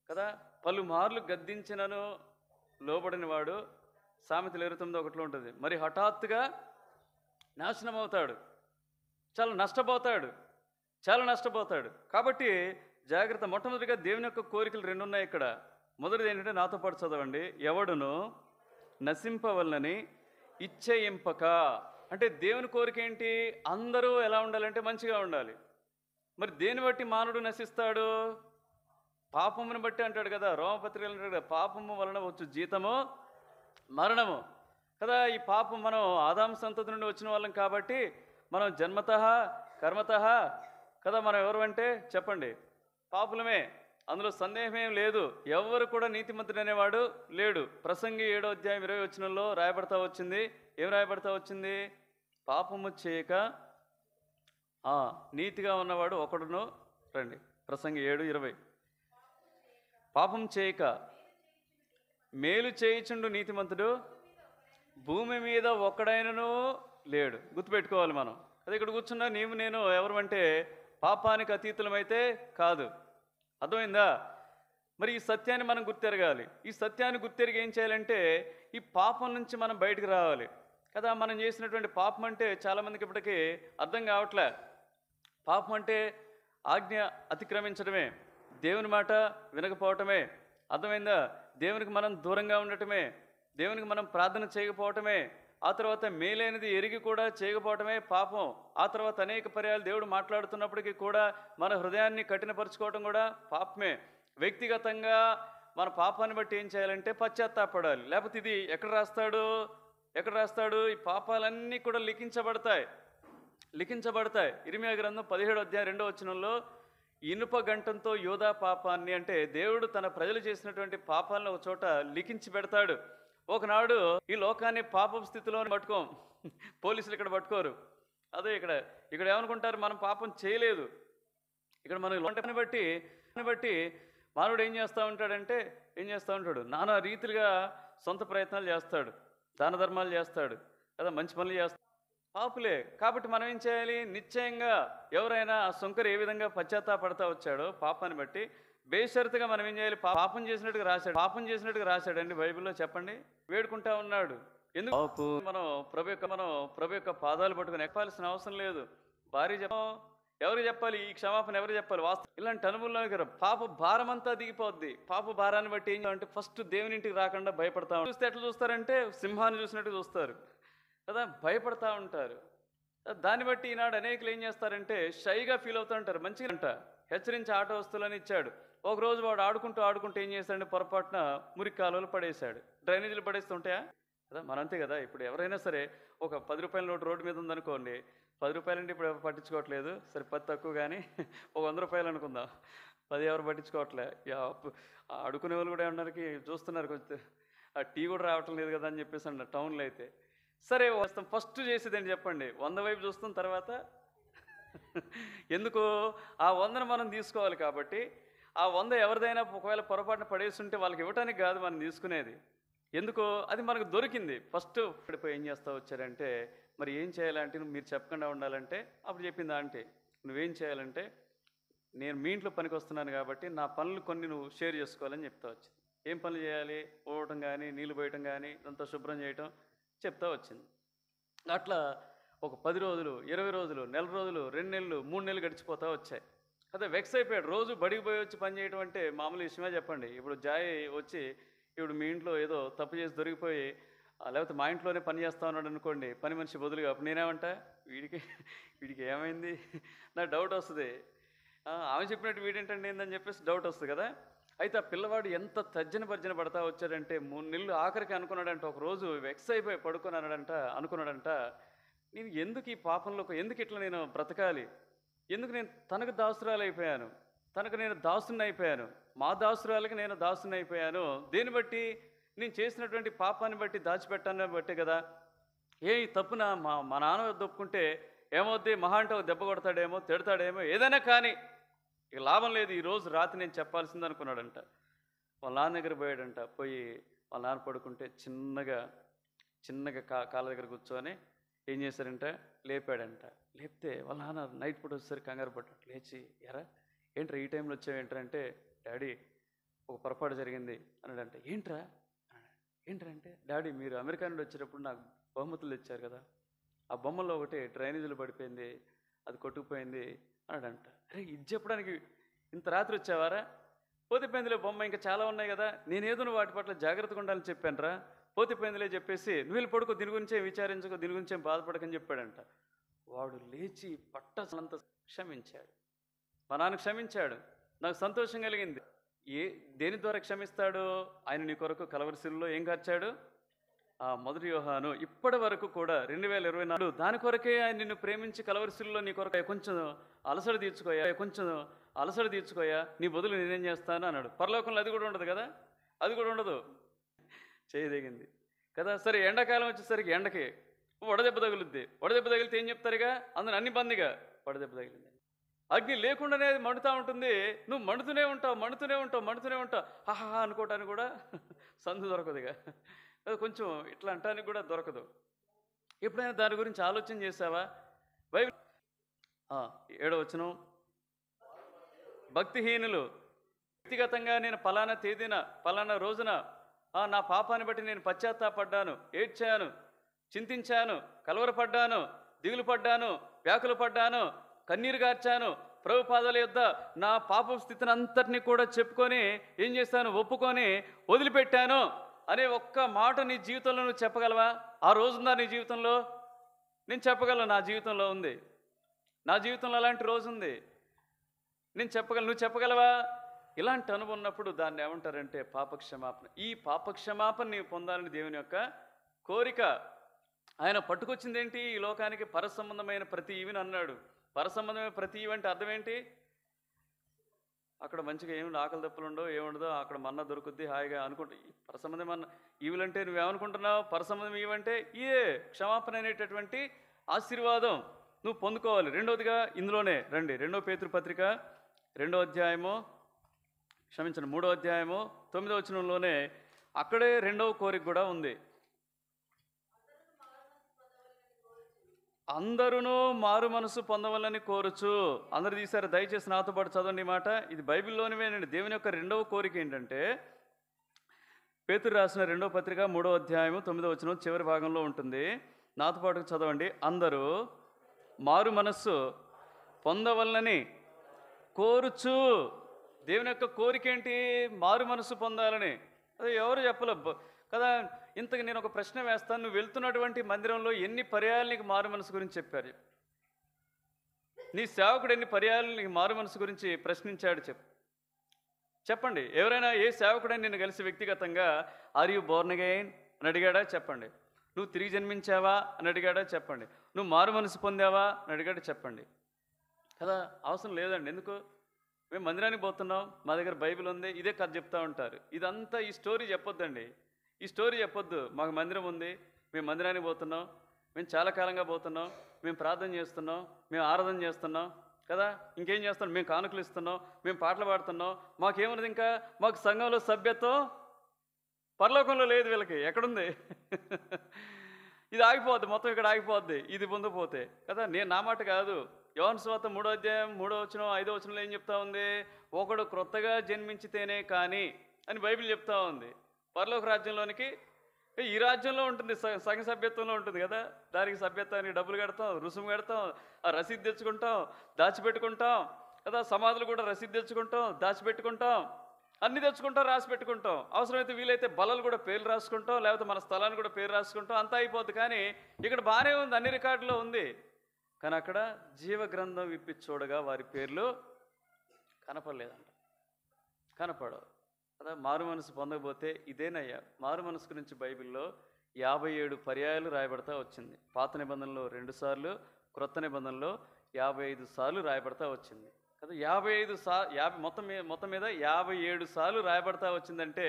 [SPEAKER 1] కదా. పలుమార్లు గద్దించినను లోబడిన వాడు, సామెతలు 29:1 ఉంటుంది, మరి హఠాత్తుగా నాశనం అవుతాడు, చాలా నష్టపోతాడు. కాబట్టి జాగ్రత్త. మొట్టమొదటిగా దేవుని యొక్క కోరికలు 2 ఉన్నాయి ఇక్కడ. మొదటిది ఏంటంటే, నాతో పాటు చదవండి. ఎవడును నశింపవల్లని ఇచ్చయింపక. అంటే దేవుని కోరిక ఏంటి? అందరూ ఎలా ఉండాలంటే మంచిగా ఉండాలి. మరి దేని బట్టి మానవుడు నశిస్తాడు? పాపమును బట్టి అంటాడు కదా. రోమపత్రికలు అంటాడు కదా, పాపము వలన వచ్చు జీతము మరణము కదా. ఈ పాపం, మనం ఆదాము సంతతి నుండి వచ్చిన వాళ్ళం కాబట్టి మనం జన్మతః కర్మతః కదా. మనం ఎవరు అంటే చెప్పండి, పాపులమే, అందులో సందేహమేం లేదు. ఎవరు కూడా నీతిమంతుడు అనేవాడు లేడు. ప్రసంగి 7:20 రాయబడతా వచ్చింది. ఏం రాయబడతా వచ్చింది? పాపము చేయక నీతిగా ఉన్నవాడు ఒకడును. రండి, ప్రసంగి 7:20. పాపం చేయక మేలు చేయుచుండు నీతిమంతుడు భూమి మీద ఒక్కడైనను లేడు. గుర్తుపెట్టుకోవాలి మనం. అదే ఇక్కడ కూర్చున్నా నీవు నేను ఎవరు అంటే పాపానికి అతీతులమైతే కాదు. అర్థమైందా? మరి ఈ సత్యాన్ని మనం గుర్తెరగాలి. ఈ సత్యాన్ని గుర్తెరిగి ఏం చేయాలంటే ఈ పాపం నుంచి మనం బయటకు రావాలి కదా. మనం చేసినటువంటి పాపం అంటే చాలామందికి ఇప్పటికీ అర్థం కావట్లే. పాపం అంటే ఆజ్ఞ అతిక్రమించడమే, దేవుని మాట వినకపోవటమే. అర్థమైందా? దేవునికి మనం దూరంగా ఉండటమే, దేవునికి మనం ప్రార్థన చేయకపోవటమే, ఆ తర్వాత మేలైనది ఎరిగి కూడా చేయకపోవటమే పాపం. ఆ తర్వాత అనేక పర్యాలు దేవుడు మాట్లాడుతున్నప్పటికీ కూడా మన హృదయాన్ని కఠినపరుచుకోవటం కూడా పాపమే. వ్యక్తిగతంగా మన పాపాన్ని బట్టి ఏం చేయాలంటే పశ్చాత్తాపడాలి. లేకపోతే ఇది ఎక్కడ రాస్తాడు? ఈ పాపాలన్నీ కూడా లిఖించబడతాయి. ఇర్మియా గ్రంథం 17:2 ఇనుప గంటంతో యోధా పాపాన్ని, అంటే దేవుడు తన ప్రజలు చేసినటువంటి పాపాలను ఒక చోట లిఖించి పెడతాడు. ఒకనాడు ఈ లోకాన్ని పాపం స్థితిలో పట్టుకోం, పోలీసులు ఇక్కడ పట్టుకోరు. అదే ఇక్కడ ఏమనుకుంటారు? మనం పాపం చేయలేదు. ఇక్కడ మనం లోకాన్ని బట్టి మానవుడు ఏం చేస్తూ ఉంటాడు? నానా రీతిలుగా సొంత ప్రయత్నాలు చేస్తాడు, దాన ధర్మాలు చేస్తాడు కదా, మంచి పనులు చేస్తాడు. పాపులే. కాబట్టి మనం ఏం చేయాలి? నిశ్చయంగా ఎవరైనా ఆ శంకరు ఏ విధంగా పశ్చాత్తాపడతా వచ్చాడో పాపాన్ని బట్టి బేషరతుగా మనం ఏం చేయాలి? పాపం చేసినట్టుగా రాశాడండి బైబిల్లో. చెప్పండి. వేడుకుంటా ఉన్నాడు. ఎందుకు? మనం ప్రభు యొక్క పాదాలు పట్టుకుని ఎక్కాల్సిన అవసరం లేదు. భార్య ఎవరు చెప్పాలి? ఈ క్షమాపణ ఎవరు చెప్పాలి? వాస్తవం ఇలాంటి అనుభవంలో పాప భారం అంతా దిగిపోద్ది. పాప భారాన్ని బట్టి ఏం చేయాలంటే ఫస్ట్ దేవుని ఇంటికి రాకుండా భయపడతా ఉంటారు. చూస్తే ఎట్లా చూస్తారంటే సింహాన్ని చూసినట్టు చూస్తారు కదా, భయపడతా ఉంటారు. దాన్ని బట్టి ఈనాడు అనేకులు ఏం చేస్తారంటే షైగా ఫీల్ అవుతూ ఉంటారు. మంచిగా హెచ్చరించి ఆట వస్తువులని ఇచ్చాడు. ఒకరోజు వాడు ఆడుకుంటూ ఏం చేస్తాడంటే పొరపాటున మురికి కాలువలు పడేశాడు. డ్రైనేజీలు పడేస్తుంటాయా కదా. మనంతే కదా. ఇప్పుడు ఎవరైనా సరే ఒక 10 రూపాయల నోటు రోడ్డు మీద ఉందనుకోండి, 10 రూపాయలు అంటే ఇప్పుడు ఎవరు పట్టించుకోవట్లేదు. సరే 10 తక్కువ, కానీ ఒక 100 రూపాయలు అనుకుందాం, 10 ఎవరు పట్టించుకోవట్లే. అడుకునే వాళ్ళు కూడా ఏమన్నారికి చూస్తున్నారు, కొంచెం ఆ టీ కూడా రావటం లేదు కదా అని చెప్పేసి అన్నారు టౌన్లో అయితే. సరే వస్తాం, ఫస్ట్ చేసేదండి చెప్పండి, 100 వైపు చూస్తాం. తర్వాత ఎందుకు ఆ 100ను మనం తీసుకోవాలి కాబట్టి ఆ 100 ఎవరిదైనా ఒకవేళ పొరపాటున పడేస్తుంటే వాళ్ళకి ఇవ్వటానికి కాదు మనం తీసుకునేది. ఎందుకో అది మనకు దొరికింది. ఫస్ట్ పడిపోయి ఏం చేస్తా వచ్చారంటే, మరి ఏం చేయాలంటే మీరు చెప్పకుండా ఉండాలంటే అప్పుడు చెప్పిందా అంటే, నువ్వేం చేయాలంటే నేను మీ ఇంట్లో పనికి వస్తున్నాను కాబట్టి నా పనులు కొన్ని నువ్వు షేర్ చేసుకోవాలని చెప్తా వచ్చింది. ఏం పనులు చేయాలి? పోవటం కానీ, నీళ్ళు పోయటం కానీ, అంతా శుభ్రం చేయటం చెప్తా వచ్చింది. అట్లా ఒక 10 రోజులు, 20 రోజులు, నెల రోజులు, 2 నెలలు, 3 నెలలు గడిచిపోతా వచ్చాయి. అదే వెక్స్ అయిపోయాడు. రోజు బడికి పోయి వచ్చి పని చేయడం అంటే మామూలు విషయమే చెప్పండి. ఇప్పుడు జాయ్ వచ్చి ఇప్పుడు మీ ఇంట్లో ఏదో తప్పు చేసి దొరికిపోయి లేకపోతే మా ఇంట్లోనే పని చేస్తా ఉన్నాడు అనుకోండి, పని మనిషి బదులుగా, అప్పుడు నేనేమంటా వీడికి ఏమైంది నాకు డౌట్ వస్తుంది. ఆమె చెప్పినట్టు వీడేంటండి ఏందని చెప్పేసి డౌట్ వస్తుంది కదా. అయితే ఆ పిల్లవాడు ఎంత తర్జన భర్జన పడతా వచ్చాడంటే 3 నెలలు ఆఖరికి అనుకున్నాడంట, ఒక రోజు వెక్స్ అయిపోయి అనుకున్నాడంట, నేను ఎందుకు ఈ పాపంలో, ఎందుకు ఇట్లా నేను బ్రతకాలి, ఎందుకు నేను తనకు దాసురాలు అయిపోయాను, తనకు నేను దాసుని అయిపోయాను, మా దాసురాలకి నేను దాసుని అయిపోయాను. దేన్ని బట్టి? నేను చేసినటువంటి పాపాన్ని బట్టి, దాచిపెట్టాన్ని బట్టి కదా. ఈ తప్పున మా నాన్న ఒప్పుకుంటే ఏమవుద్ది? మహా అంటే దెబ్బ కొడతాడేమో, తిడతాడేమో, ఏదైనా కానీ ఇక లాభం లేదు, ఈరోజు రాత్రి నేను చెప్పాల్సింది అనుకున్నాడంట. వాళ్ళ నాన్న దగ్గర పోయాడంట. పోయి వాళ్ళ నాన్న పడుకుంటే చిన్నగా కాళ్ళ దగ్గర కూర్చొని ఏం చేశారంట, లేపాడంట. లేపితే వాళ్ళ నాన్న నైట్ పూట వచ్చేసరికి కంగారు పడ్డాడు. లేచి, ఎరా ఏంట్రా ఈ టైంలో వచ్చావేంట్రా అంటే, డాడీ ఒక పొరపాటు జరిగింది అన్నాడంట. ఏంట్రా అంటే, డాడీ మీరు అమెరికా నుండి వచ్చేటప్పుడు నాకు బహుమతులు తెచ్చారు కదా, ఆ బొమ్మలో ఒకటి డ్రైనేజీలు పడిపోయింది, అది కొట్టుకుపోయింది అన్నాడంట. అరే ఇది చెప్పడానికి ఇంత రాత్రి వచ్చావారా? పోతిపోయిందిలే బొమ్మ, ఇంకా చాలా ఉన్నాయి కదా, నేనేదో నువ్వు వాటి పట్ల జాగ్రత్తగా ఉండాలని చెప్పానురా, పోతిపోయిందిలే చెప్పేసి నువ్వు వెళ్ళి పడుకో, దీని గురించే విచారించుకో, దీని గురించే బాధపడకని చెప్పాడంట. వాడు లేచి పట్టనంత క్షమించాడు. మా నాన్న క్షమించాడు, నాకు సంతోషం కలిగింది. దేని ద్వారా క్షమిస్తాడు? ఆయన నీ కొరకు కలవరిశిల్లో ఏం కార్చాడు? ఆ మొదటి యోహాను ఇప్పటి వరకు కూడా 2024 దాని కొరకే ఆయన నిన్ను ప్రేమించి కలవరిశిల్లో నీ కొరకు కొంచెం అలసట తీర్చుకోయా నీ బదులు నేనేం చేస్తాను అన్నాడు. పరలోకంలో అది కూడా ఉండదు కదా, అది కూడా ఉండదు. చేయదగింది కదా. సరే ఎండాకాలం వచ్చేసరికి ఎండకి వడదెబ్బ తగులుద్ది. వడదెబ్బ తగిలితే ఏం చెప్తారుగా, అందులో అన్ని బందిగా వడదెబ్బ తగిలింది. అగ్ని లేకుండానే మండుతూ ఉంటుంది, నువ్వు మండుతూనే ఉంటావు. ఆహా అనుకోవటానికి కూడా సందు దొరకదుగా, కొంచెం ఇట్లా అంటానికి కూడా దొరకదు. ఎప్పుడైనా దాని గురించి ఆలోచన చేసావా? బైబిల్ 7వ వచనం, భక్తిహీనులు వ్యక్తిగతంగా నేను పలానా తేదీన పలానా రోజున నా పాపాన్ని బట్టి నేను పశ్చాత్తాపడ్డాను, ఏడ్చాను, చింతించాను, కలవరపడ్డాను, దిగులు పడ్డాను, వ్యాకులు పడ్డాను, కన్నీరు గార్చాను, ప్రభు పాదాల యొద్ద నా పాప స్థితిని అంతటినీ కూడా చెప్పుకొని ఏం చేస్తాను, ఒప్పుకొని వదిలిపెట్టాను అనే ఒక్క మాట నీ జీవితంలో నువ్వు చెప్పగలవా? ఆ రోజుందా నీ జీవితంలో? నేను చెప్పగలను, నా జీవితంలో ఉంది. నా జీవితంలో అలాంటి రోజు ఉంది, నేను చెప్పగలను. నువ్వు చెప్పగలవా? ఇలాంటి అనుభవం ఉన్నప్పుడు దాన్ని ఏమంటారంటే పాపక్షమాపణ. ఈ పాపక్షమాపణ నీవు పొందాలని దేవుని యొక్క కోరిక. ఆయన పట్టుకొచ్చింది ఏంటి ఈ లోకానికి? పరసంబంధమైన ప్రతి ఈవిని అన్నాడు. పరసంబంధమైన ప్రతి ఈవి అంటే అర్థం ఏంటి? అక్కడ మంచిగా ఏమి ఆకలి దప్పులు ఉండవు, ఏముండదో, అక్కడ మన్నా దొరుకుద్ది హాయిగా అనుకుంటా. పరసంబంధం అన్న ఈవులంటే నువ్వేమనుకుంటున్నావు? పరసంబంధం ఈవంటే ఇదే క్షమాపణ అనేటటువంటి ఆశీర్వాదం నువ్వు పొందుకోవాలి. రెండవదిగా ఇందులోనే రండి, 2 పేతురు పత్రిక 3వ అధ్యాయము 9వ వచనంలోనే అక్కడే రెండవ కోరిక కూడా ఉంది. అందరూ మారు మనసు పొందవాలని కోరుచు. అందరు తీశారు, దయచేసి నాతో పాటు చదవండి ఈ మాట. ఇది బైబిల్లోనివేనండి. దేవుని యొక్క రెండవ కోరిక ఏంటంటే, పేతురు రాసిన 2వ పత్రిక 3వ అధ్యాయము 9వ వచనం చివరి భాగంలో ఉంటుంది. నాతో పాటు చదవండి. అందరూ మారు మనస్సు పొందవలనని కోరుచు. దేవుని యొక్క కోరిక ఏంటి? మారు మనసు పొందాలని. అదే ఎవరు చెప్పలే కదా. ఇంతకు నేను ఒక ప్రశ్న వేస్తాను, నువ్వు వెళ్తున్నటువంటి మందిరంలో ఎన్ని పర్యాయాలు నీకు మారు మనసు గురించి చెప్పారు? నీ సేవకుడు ఎన్ని పర్యాయాలు నీకు మారు మనసు గురించి ప్రశ్నించాడు? చెప్పండి. ఎవరైనా ఏ సేవకుడని నిన్ను కలిసి వ్యక్తిగతంగా ఆర్ యు బోర్న్ అగైన్ అని అడిగాడా? చెప్పండి. నువ్వు తిరిగి జన్మించావా అని అడిగాడా? చెప్పండి. నువ్వు మారు మనసు పొందావా అని అడిగాడా? చెప్పండి కదా. అవసరం లేదండి. ఎందుకు? మేము మందిరానికి పోతున్నాం, మా దగ్గర బైబిల్ ఉంది, ఇదే కథ చెప్తా ఉంటారు. ఇదంతా ఈ స్టోరీ చెప్పొద్దండి. ఈ స్టోరీ చెప్పొద్దు. మాకు మందిరం ఉంది, మేము మందిరానికి పోతున్నాం, మేము చాలా కాలంగా పోతున్నాం, మేము ప్రార్థన చేస్తున్నాం, మేము ఆరాధన చేస్తున్నాం కదా. ఇంకేం చేస్తున్నాం? మేము కానుకలు ఇస్తున్నాం, మేము పాటలు పాడుతున్నాం. మాకేమున్నది ఇంకా? మాకు సంఘంలో సభ్యత్వం పరలోకంలో లేదు. వీళ్ళకి ఎక్కడుంది? ఇది ఆగిపోద్ది, మొత్తం ఇక్కడ ఆగిపోద్ది ఇది పొందపోతే కదా. నేను నా మాట కాదు. యోహాను సువార్త 3వ అధ్యాయం 3వ వచనం 5వ వచనంలో ఏం చెప్తా ఉంది? ఒకడు క్రొత్తగా జన్మించితేనే కానీ అని బైబిల్ చెప్తా ఉంది. పరలోక రాజ్యంలోనికి ఈ రాజ్యంలో ఉంటుంది, సంఘ సభ్యత్వంలో ఉంటుంది కదా. దానికి సభ్యత్వానికి డబ్బులు కడతాం, రుసుము కడతాం, ఆ రసీదు తెచ్చుకుంటాం, దాచిపెట్టుకుంటాం కదా. సమాధులు కూడా రసీదు తెచ్చుకుంటాం, దాచిపెట్టుకుంటాం, అన్ని తెచ్చుకుంటాం, రాసి పెట్టుకుంటాం. అవసరమైతే వీలైతే బల్లలు కూడా పేర్లు రాసుకుంటాం, లేకపోతే మన స్థలాన్ని కూడా పేరు రాసుకుంటాం. అంతా అయిపోద్ది. కానీ ఇక్కడ బాగానే ఉంది, అన్ని రికార్డులో ఉంది. కానీ అక్కడ జీవగ్రంథం విప్పి చూడగా వారి పేర్లు కనపడలేదంట. కనపడవు కదా. మారు మనసు పొందకపోతే ఇదేనయ్యా. మారు మనసు గురించి బైబిల్లో 57 పర్యాయాలు రాయబడతా వచ్చింది. పాత నిబంధనలో 2 సార్లు, క్రొత్త నిబంధనలో 55 సార్లు రాయబడతా వచ్చింది కదా. 55 మొత్తం మీద 57 సార్లు రాయబడతా వచ్చిందంటే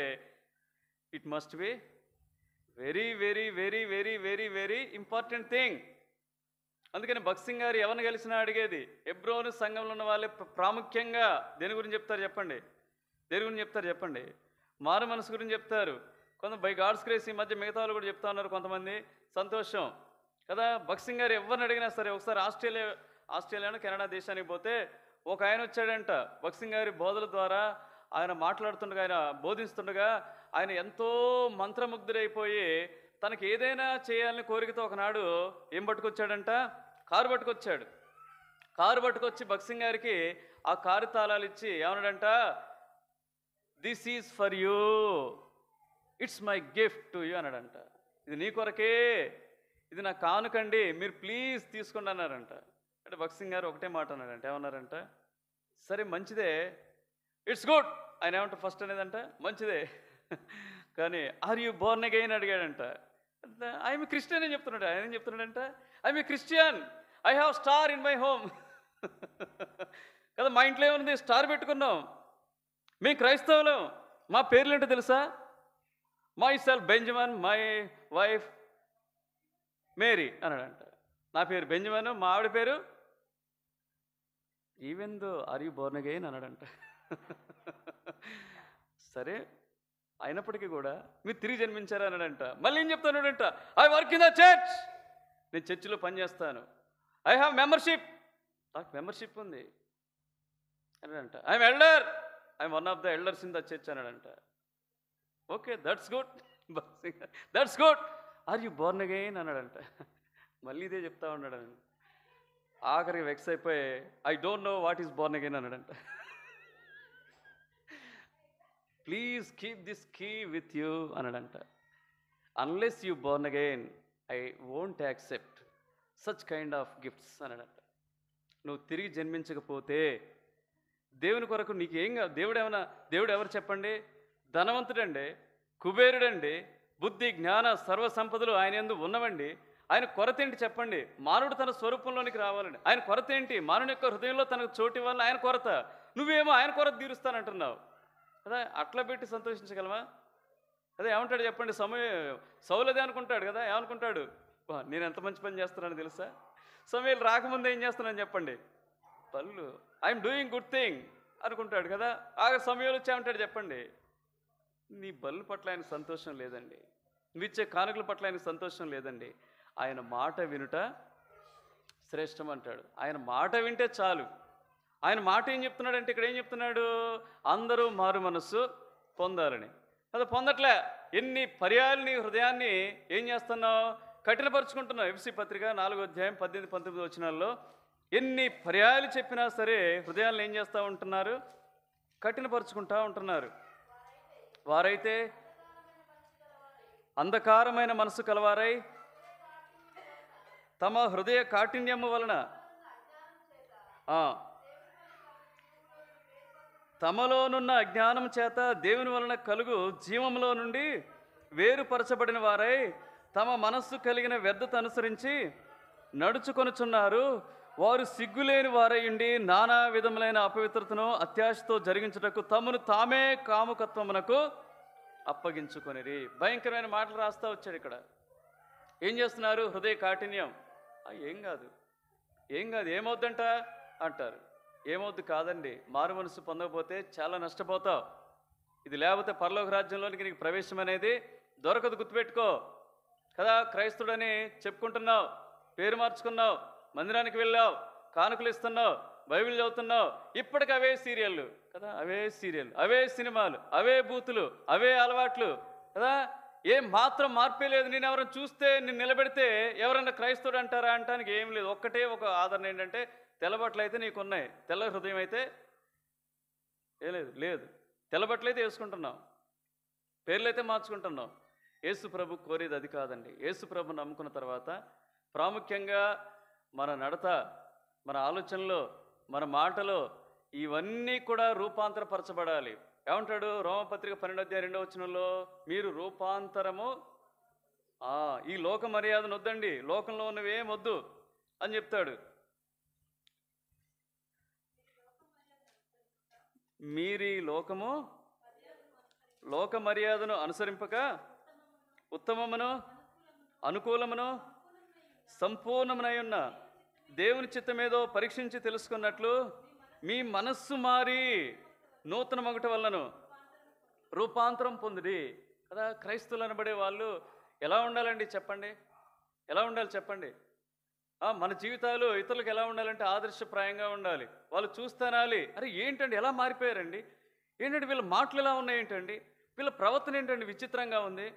[SPEAKER 1] it must be very very very very very very important thing. అందుకని భక్త్ సింగ్ గారు ఎవరిని కలిసినా అడిగేది, హెబ్రోను సంఘంలో ఉన్న వాళ్ళే ప్రాముఖ్యంగా దేని గురించి చెప్తారు చెప్పండి? దేని గురించి చెప్తారు చెప్పండి? మారు మనసు గురించి చెప్తారు. కొంత బై గాడ్స్ గ్రేస్ ఈ మధ్య మిగతా వాళ్ళు కూడా చెప్తా ఉన్నారు కొంతమంది. సంతోషం కదా. భక్త్ సింగ్ గారు ఎవరిని అడిగినా సరే, ఒకసారి ఆస్ట్రేలియాను కెనడా దేశానికి పోతే ఒక ఆయన వచ్చాడంట. భక్త్ సింగ్ గారి బోధల ద్వారా ఆయన మాట్లాడుతుండగా, ఆయన బోధిస్తుండగా ఆయన ఎంతో మంత్రముగ్ధుడైపోయి తనకి ఏదైనా చేయాలని కోరికతో ఒకనాడు ఏం పట్టుకొచ్చాడంట? కారు పట్టుకొచ్చాడు. కారు పట్టుకొచ్చి భక్త్ సింగ్ గారికి ఆ కారు తాళాలు ఇచ్చి ఏమన్నాడంట? This is for you, it's my gift to you అన్నాడంట. ఇది నీ కొరకే, ఇది నా కానుకండి, మీరు ప్లీజ్ తీసుకోండి అన్నారంట. అంటే భక్త్ సింగ్ గారు ఒకటే మాట అన్నాడంట. ఏమన్నారంట? సరే మంచిదే, ఇట్స్ గుడ్. ఆయన ఏమంట ఫస్ట్ అనేదంట మంచిదే. కానీ ఆర్ యూ బోర్న్ అగైన్ అడిగాడంట. ఐఎమ్ క్రిస్టియన్ అని చెప్తున్నాడు. ఆయన ఏం చెప్తున్నాడంట, I'm a Christian, I have star in my home. కదా, మా ఇంట్లో ఏముంది, స్టార్ పెట్టుకున్నాం. మేము క్రైస్తవులం. మా పేర్లు ఏంటో తెలుసా? Myself Benjamin, my wife Mary అన్నాడంట. నా పేరు బెంజమిన్, మా ఆవిడ పేరు even though are you born again అన్నాడంట. సరే, అయినప్పటికీ కూడా మీరు తిరిగి జన్మించారా అన్నాడంట. మళ్ళీ ఏం చెప్తానంట, I work in the church, నేను చర్చిలో పనిచేస్తాను. ఐ హ్యావ్ మెంబర్షిప్, నాకు మెంబర్షిప్ ఉంది అన్నాడంట. I'm elder, I'm one of the elders in the church అన్నాడంట. Okay, that's good, that's good, are you born again అన్నాడంట. మళ్ళీ ఇదే చెప్తా ఉన్నాడు. ఆఖరికి వెక్స్ అయిపోయి I don't know what is born again అన్నాడంట. Please keep this key with you అన్నాడంట. Unless you born again I won't accept such kind of gifts అన్నాడంట. నువ్వు తిరిగి జన్మించకపోతే దేవుని కొరకు నీకేం కాదు. దేవుడు ఎవరు చెప్పండి? ధనవంతుడండి, కుబేరుడండి, బుద్ధి జ్ఞాన సర్వ సంపదలు ఆయన యందు ఉన్నవండి. ఆయన కొరత ఏంటి చెప్పండి? మానవుడు తన స్వరూపంలోనికి రావాలండి. ఆయన కొరత ఏంటి? మానవుని యొక్క హృదయంలో తనకు చోటు ఇవ్వాలని ఆయన కొరత. నువ్వేమో ఆయన కొరత తీరుస్తానంటున్నావు కదా. అట్లా పెట్టి సంతోషించగలమా? అదే ఏమంటాడు చెప్పండి? సౌలు అదే అనుకుంటాడు కదా. ఏమనుకుంటాడు? నేను ఎంత మంచి పని చేస్తున్నాను తెలుసా? సమూయేలు రాకముందే ఏం చేస్తున్నాను చెప్పండి? పనులు, ఐఎమ్ డూయింగ్ గుడ్ థింగ్ అనుకుంటాడు కదా. సమూయేలు వచ్చామంటాడు చెప్పండి, నీ బల్లు పట్ల ఆయన సంతోషం లేదండి, నువ్విచ్చే కానుకల పట్ల ఆయన సంతోషం లేదండి. ఆయన మాట వినుట శ్రేష్టం అంటాడు. ఆయన మాట వింటే చాలు. ఆయన మాట ఏం చెప్తున్నాడంటే, ఇక్కడ ఏం చెప్తున్నాడు? అందరూ మారు మనస్సు పొందాలని. అది పొందట్లే. ఎన్ని పర్యాలు నీ హృదయాన్ని ఏం చేస్తున్నావు? కఠినపరుచుకుంటున్నావు. ఎఫ్ఎస్సీ పత్రిక 4వ అధ్యాయం 18-19 వచనాల్లో ఎన్ని పర్యాలు చెప్పినా సరే హృదయాలను ఏం చేస్తూ ఉంటున్నారు? కఠినపరుచుకుంటూ ఉంటున్నారు. వారైతే అంధకారమైన మనసు కలవారై తమ హృదయ కాఠిన్యము వలన తమలోనున్న అజ్ఞానం చేత దేవుని వలన కలుగు జీవంలో నుండి వేరుపరచబడిన వారై తమ మనస్సు కలిగిన వ్యర్థత అనుసరించి నడుచుకొనుచున్నారు. వారు సిగ్గులేని వారయుండి నానా విధములైన అపవిత్రతను అత్యాశతో జరిగించుటకు తమను తామే కాముకత్వమునకు అప్పగించుకొనిరి. భయంకరమైన మాటలు రాస్తా వచ్చాడు ఇక్కడ. ఏం చేస్తున్నారు? హృదయ కాఠిన్యం. ఏం కాదు, ఏమవుద్దంట అంటారు. ఏమవుద్దు కాదండి, మారు మనసు పొందకపోతే చాలా నష్టపోతావు. ఇది లేకపోతే పరలోక రాజ్యంలోనికి నీకు ప్రవేశం అనేది దొరకదు, గుర్తుపెట్టుకో కదా. క్రైస్తుడని చెప్పుకుంటున్నావు, పేరు మార్చుకున్నావు, మందిరానికి వెళ్ళావు, కానుకలు ఇస్తున్నావు, బైబిల్ చదువుతున్నావు, ఇప్పటికి అవే సీరియళ్ళు కదా, అవే సీరియల్, అవే సినిమాలు, అవే బూతులు, అవే అలవాట్లు కదా. ఏం మాత్రం మార్పే లేదు. నేను ఎవరైనా చూస్తే నిన్ను నిలబెడితే ఎవరైనా క్రైస్తవుడు అంటారా అంటానికి ఏం లేదు. ఒక్కటే ఒక ఆదరణ ఏంటంటే, తెల్లబట్టలు అయితే నీకున్నాయి, తెల్ల హృదయం అయితే లేదు. తెల్లబట్టలు అయితే వేసుకుంటున్నావు, పేర్లు అయితే మార్చుకుంటున్నావు. యేసు ప్రభు కోరేది అది కాదండి. యేసు ప్రభు నమ్ముకున్న తర్వాత ప్రాముఖ్యంగా మన నడత, మన ఆలోచనలో, మన మాటలో ఇవన్నీ కూడా రూపాంతరపరచబడాలి. ఏమంటాడు? రోమపత్రిక 12వ అధ్యాయం 2వ వచనంలో, మీరు రూపాంతరము ఈ లోక మర్యాదను వద్దండి, లోకంలో ఉన్నవేం వద్దు అని చెప్తాడు. మీరు ఈ లోక మర్యాదను అనుసరింపక ఉత్తమమును అనుకూలమును సంపూర్ణమునై ఉన్న దేవుని చిత్తమేదో పరీక్షించి తెలుసుకున్నట్లు మీ మనస్సు మారి నూతన మగుట వలన రూపాంతరం పొందిడి కదా. క్రైస్తవులు అనబడే వాళ్ళు ఎలా ఉండాలండి చెప్పండి? ఎలా ఉండాలి చెప్పండి? మన జీవితాలు ఇతరులకు ఎలా ఉండాలంటే ఆదర్శప్రాయంగా ఉండాలి. వాళ్ళు చూస్తానాలి, అరే ఏంటండి ఎలా మారిపోయారండి, ఏంటంటే వీళ్ళ మాటలు ఎలా ఉన్నాయి ఏంటండి, వీళ్ళ ప్రవర్తన ఏంటండి విచిత్రంగా ఉంది,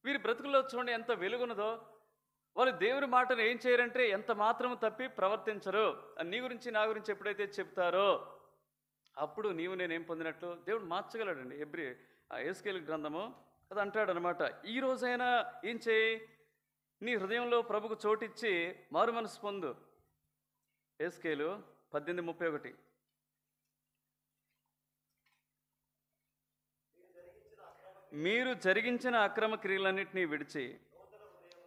[SPEAKER 1] వీరి బ్రతుకుల్లో చూడండి ఎంత వెలుగున్నదో, వాళ్ళు దేవుని మాటను ఏం చేయరంటే ఎంత మాత్రం తప్పి ప్రవర్తించరు. నీ గురించి నా గురించి ఎప్పుడైతే చెప్తారో అప్పుడు నీవు నేనేం పొందినట్లు దేవుడు మార్చగలడండి. యేసుకేలు గ్రంథము అది అంటాడు అనమాట. ఈ రోజైనా ఏం చేయి, నీ హృదయంలో ప్రభుకు చోటిచ్చి మారు మనసు పొందు. యేసుకేలు 18:31. మీరు జరిగించిన అక్రమ క్రియలన్నింటినీ విడిచి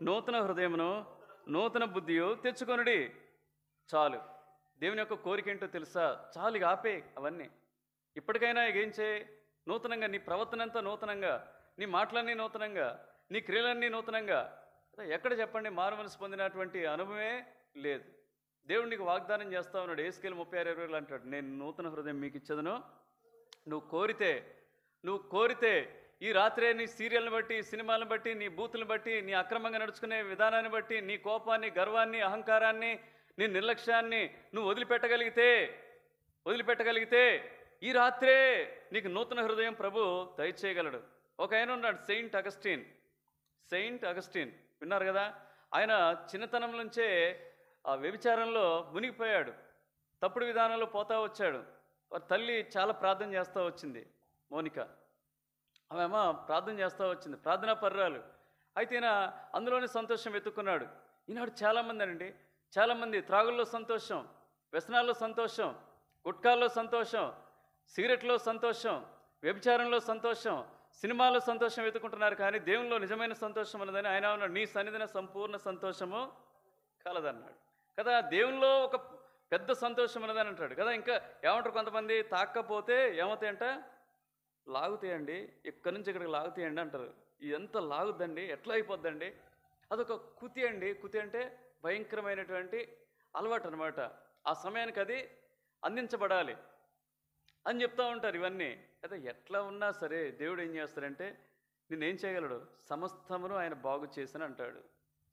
[SPEAKER 1] నూతన హృదయమును నూతన బుద్ధియు తెచ్చుకొనుడి. చాలు. దేవుని యొక్క కోరిక ఏంటో తెలుసా? చాలు, ఇక ఆపే అవన్నీ. ఇప్పటికైనా ఇక ఏం చేయి, నూతనంగా నీ ప్రవర్తన అంతా నూతనంగా, నీ మాటలన్నీ నూతనంగా, నీ క్రియలన్నీ నూతనంగా. ఎక్కడ చెప్పండి మారు మనసు పొందినటువంటి అనుభవమే లేదు. దేవుడు నీకు వాగ్దానం చేస్తా ఉన్నాడు. యేసుకేలు 36:20 అంటాడు, నేను నూతన హృదయం మీకు ఇచ్చదను. నువ్వు కోరితే ఈ రాత్రే నీ సీరియల్ని బట్టి, సినిమాలను బట్టి, నీ బూతులను బట్టి, నీ అక్రమంగా నడుచుకునే విధానాన్ని బట్టి, నీ కోపాన్ని, గర్వాన్ని, అహంకారాన్ని, నీ నిర్లక్ష్యాన్ని నువ్వు వదిలిపెట్టగలిగితే ఈ రాత్రే నీకు నూతన హృదయం ప్రభు దయచేయగలడు. ఒక ఆయన ఉన్నాడు, సెయింట్ అగస్టిన్. విన్నారు కదా? ఆయన చిన్నతనం నుంచే ఆ వ్యభిచారంలో మునిగిపోయాడు. తప్పుడు విధానంలో పోతా వచ్చాడు. వారి తల్లి చాలా ప్రార్థన చేస్తూ వచ్చింది, మోనిక. ఆమె ప్రార్థన చేస్తూ వచ్చింది, ప్రార్థనా పర్రాలు. అయితే ఈయన అందులోనే సంతోషం వెతుక్కున్నాడు. ఈనాడు చాలామంది త్రాగుల్లో సంతోషం, వ్యసనాల్లో సంతోషం, గుట్కాల్లో సంతోషం, సిగరెట్లో సంతోషం, వ్యభిచారంలో సంతోషం, సినిమాలో సంతోషం వెతుకుంటున్నారు. కానీ దేవునిలో నిజమైన సంతోషం ఉన్నదని ఆయన ఉన్నాడు, నీ సన్నిధిన సంపూర్ణ సంతోషము కలదన్నాడు కదా. దేవునిలో ఒక పెద్ద సంతోషం ఉన్నదని అంటాడు కదా. ఇంకా ఏమంటారు కొంతమంది, తాక్కపోతే ఏమవుతాయంట, లాగుతాయండి, ఇక్కడి నుంచి ఇక్కడికి లాగుతాయండి అంటారు. ఎంత లాగుద్దండి, ఎట్లా అయిపోద్దండి? అదొక కుతి అండి. కుతి అంటే భయంకరమైనటువంటి అలవాటు అనమాట. ఆ సమయానికి అది అందించబడాలి అని చెప్తూ ఉంటారు ఇవన్నీ. అయితే ఎట్లా ఉన్నా సరే దేవుడు ఏం చేస్తాడంటే, నేనేం చేయగలడు? సమస్తమును ఆయన బాగు చేసిన అంటాడు.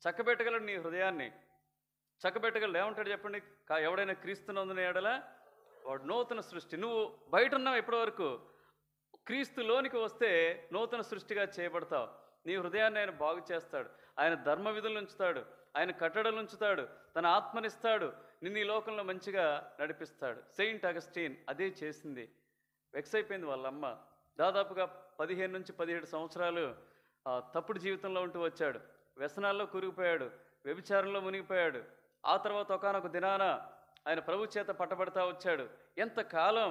[SPEAKER 1] చక్కబెట్టగలడు నీ హృదయాన్ని, చక్కబెట్టగలడు. ఏమంటాడు చెప్పండి? ఎవడైనా క్రీస్తునందున ఎడల వాడు నూతన సృష్టి. నువ్వు బయట ఉన్నావు ఇప్పటివరకు, క్రీస్తులోనికి వస్తే నూతన సృష్టిగా చేయబడతావు. నీ హృదయాన్ని ఆయన బాగు చేస్తాడు. ఆయన ధర్మ విధులను ఉంచుతాడు, ఆయన కట్టడలు ఉంచుతాడు, తన ఆత్మనిస్తాడు, నిన్ను ఈ లోకంలో మంచిగా నడిపిస్తాడు. సెయింట్ అగస్టిన్ అదే చేసింది. వెక్స్ అయిపోయింది వాళ్ళ అమ్మ. దాదాపుగా 15 నుంచి 17 సంవత్సరాలు తప్పుడు జీవితంలో ఉంటూ వచ్చాడు. వ్యసనాల్లో కూరుకుపోయాడు, వ్యభిచారంలో మునిగిపోయాడు. ఆ తర్వాత ఒకానొక దినాన ఆయన ప్రభు చేత పట్టబడతా వచ్చాడు. ఎంతకాలం,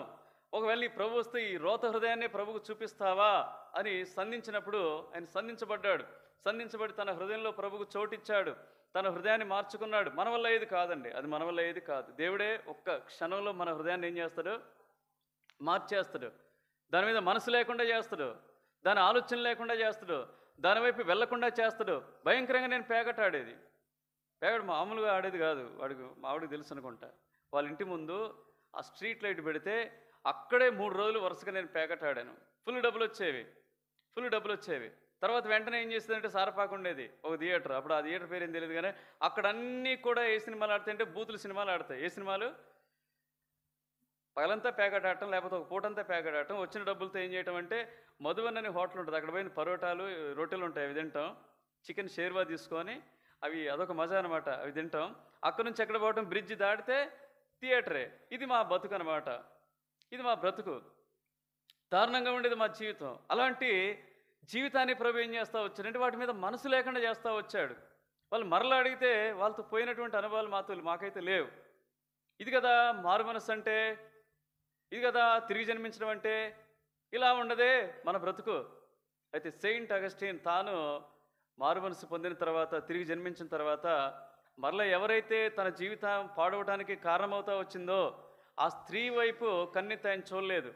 [SPEAKER 1] ఒకవేళ నీ ప్రభు వస్తే ఈ రోత హృదయాన్ని ప్రభుకు చూపిస్తావా అని సంధించినప్పుడు ఆయన సంధించబడి తన హృదయంలో ప్రభుకు చోటిచ్చాడు, తన హృదయాన్ని మార్చుకున్నాడు. మన వల్ల ఏది కాదండి, అది మన వల్ల ఏది కాదు. దేవుడే ఒక్క క్షణంలో మన హృదయాన్ని ఏం చేస్తాడు? మార్చేస్తాడు. దాని మీద మనసు లేకుండా చేస్తాడు, దాని ఆలోచన లేకుండా చేస్తాడు, దానివైపు వెళ్లకుండా చేస్తాడు. భయంకరంగా నేను పేకట ఆడేది. పేకట మామూలుగా ఆడేది కాదు. మావిడికి తెలుసు అనుకుంటా. వాళ్ళ ఇంటి ముందు ఆ స్ట్రీట్ లైట్ పెడితే అక్కడే 3 రోజులు వరుసగా నేను పేకట ఆడాను. ఫుల్ డబ్బులు వచ్చేవి. తర్వాత వెంటనే ఏం చేస్తుందంటే, సారపాకు ఉండేది ఒక థియేటర్. అప్పుడు ఆ థియేటర్ పేరు ఏం తెలియదు, కానీ అక్కడ అన్నీ కూడా ఏ సినిమాలు ఆడతాయంటే బూతులు సినిమాలు ఆడతాయి. ఏ సినిమాలు? పగలంతా ప్యాకెట్ ఆడటం, లేకపోతే ఒక పూటంతా ప్యాకెట్ ఆడటం. వచ్చిన డబ్బులతో ఏం చేయటం అంటే, మధువన్ అనే హోటల్ ఉంటుంది, అక్కడ పోయిన పరోటాలు, రొట్టెలు ఉంటాయి, అవి తింటాం. చికెన్ షేర్వా తీసుకొని అదొక మజా అనమాట, అవి తింటాం. అక్కడ నుంచి ఎక్కడ పోవటం, బ్రిడ్జ్ దాటితే థియేటరే. ఇది మా బతుకు అనమాట, ఇది మా బ్రతుకు. దారుణంగా ఉండేది మా జీవితం. అలాంటి జీవితాన్ని ప్రభు ఏం చేస్తూ వచ్చాడంటే, వాటి మీద మనసు లేకుండా చేస్తూ వచ్చాడు. వాళ్ళు మరలా అడిగితే వాళ్ళతో పోయినటువంటి అనుభవాలు మాకైతే లేవు. ఇది కదా మారు మనసు అంటే, ఇది కదా తిరిగి జన్మించడం అంటే. ఇలా ఉండదే మన బ్రతుకు. అయితే సెయింట్ అగస్టిన్ తాను మారు మనసు పొందిన తర్వాత, తిరిగి జన్మించిన తర్వాత, మరలా ఎవరైతే తన జీవితం పాడవటానికి కారణమవుతా వచ్చిందో ఆ స్త్రీ వైపు కన్నెత్తి ఆయన చూడలేదు.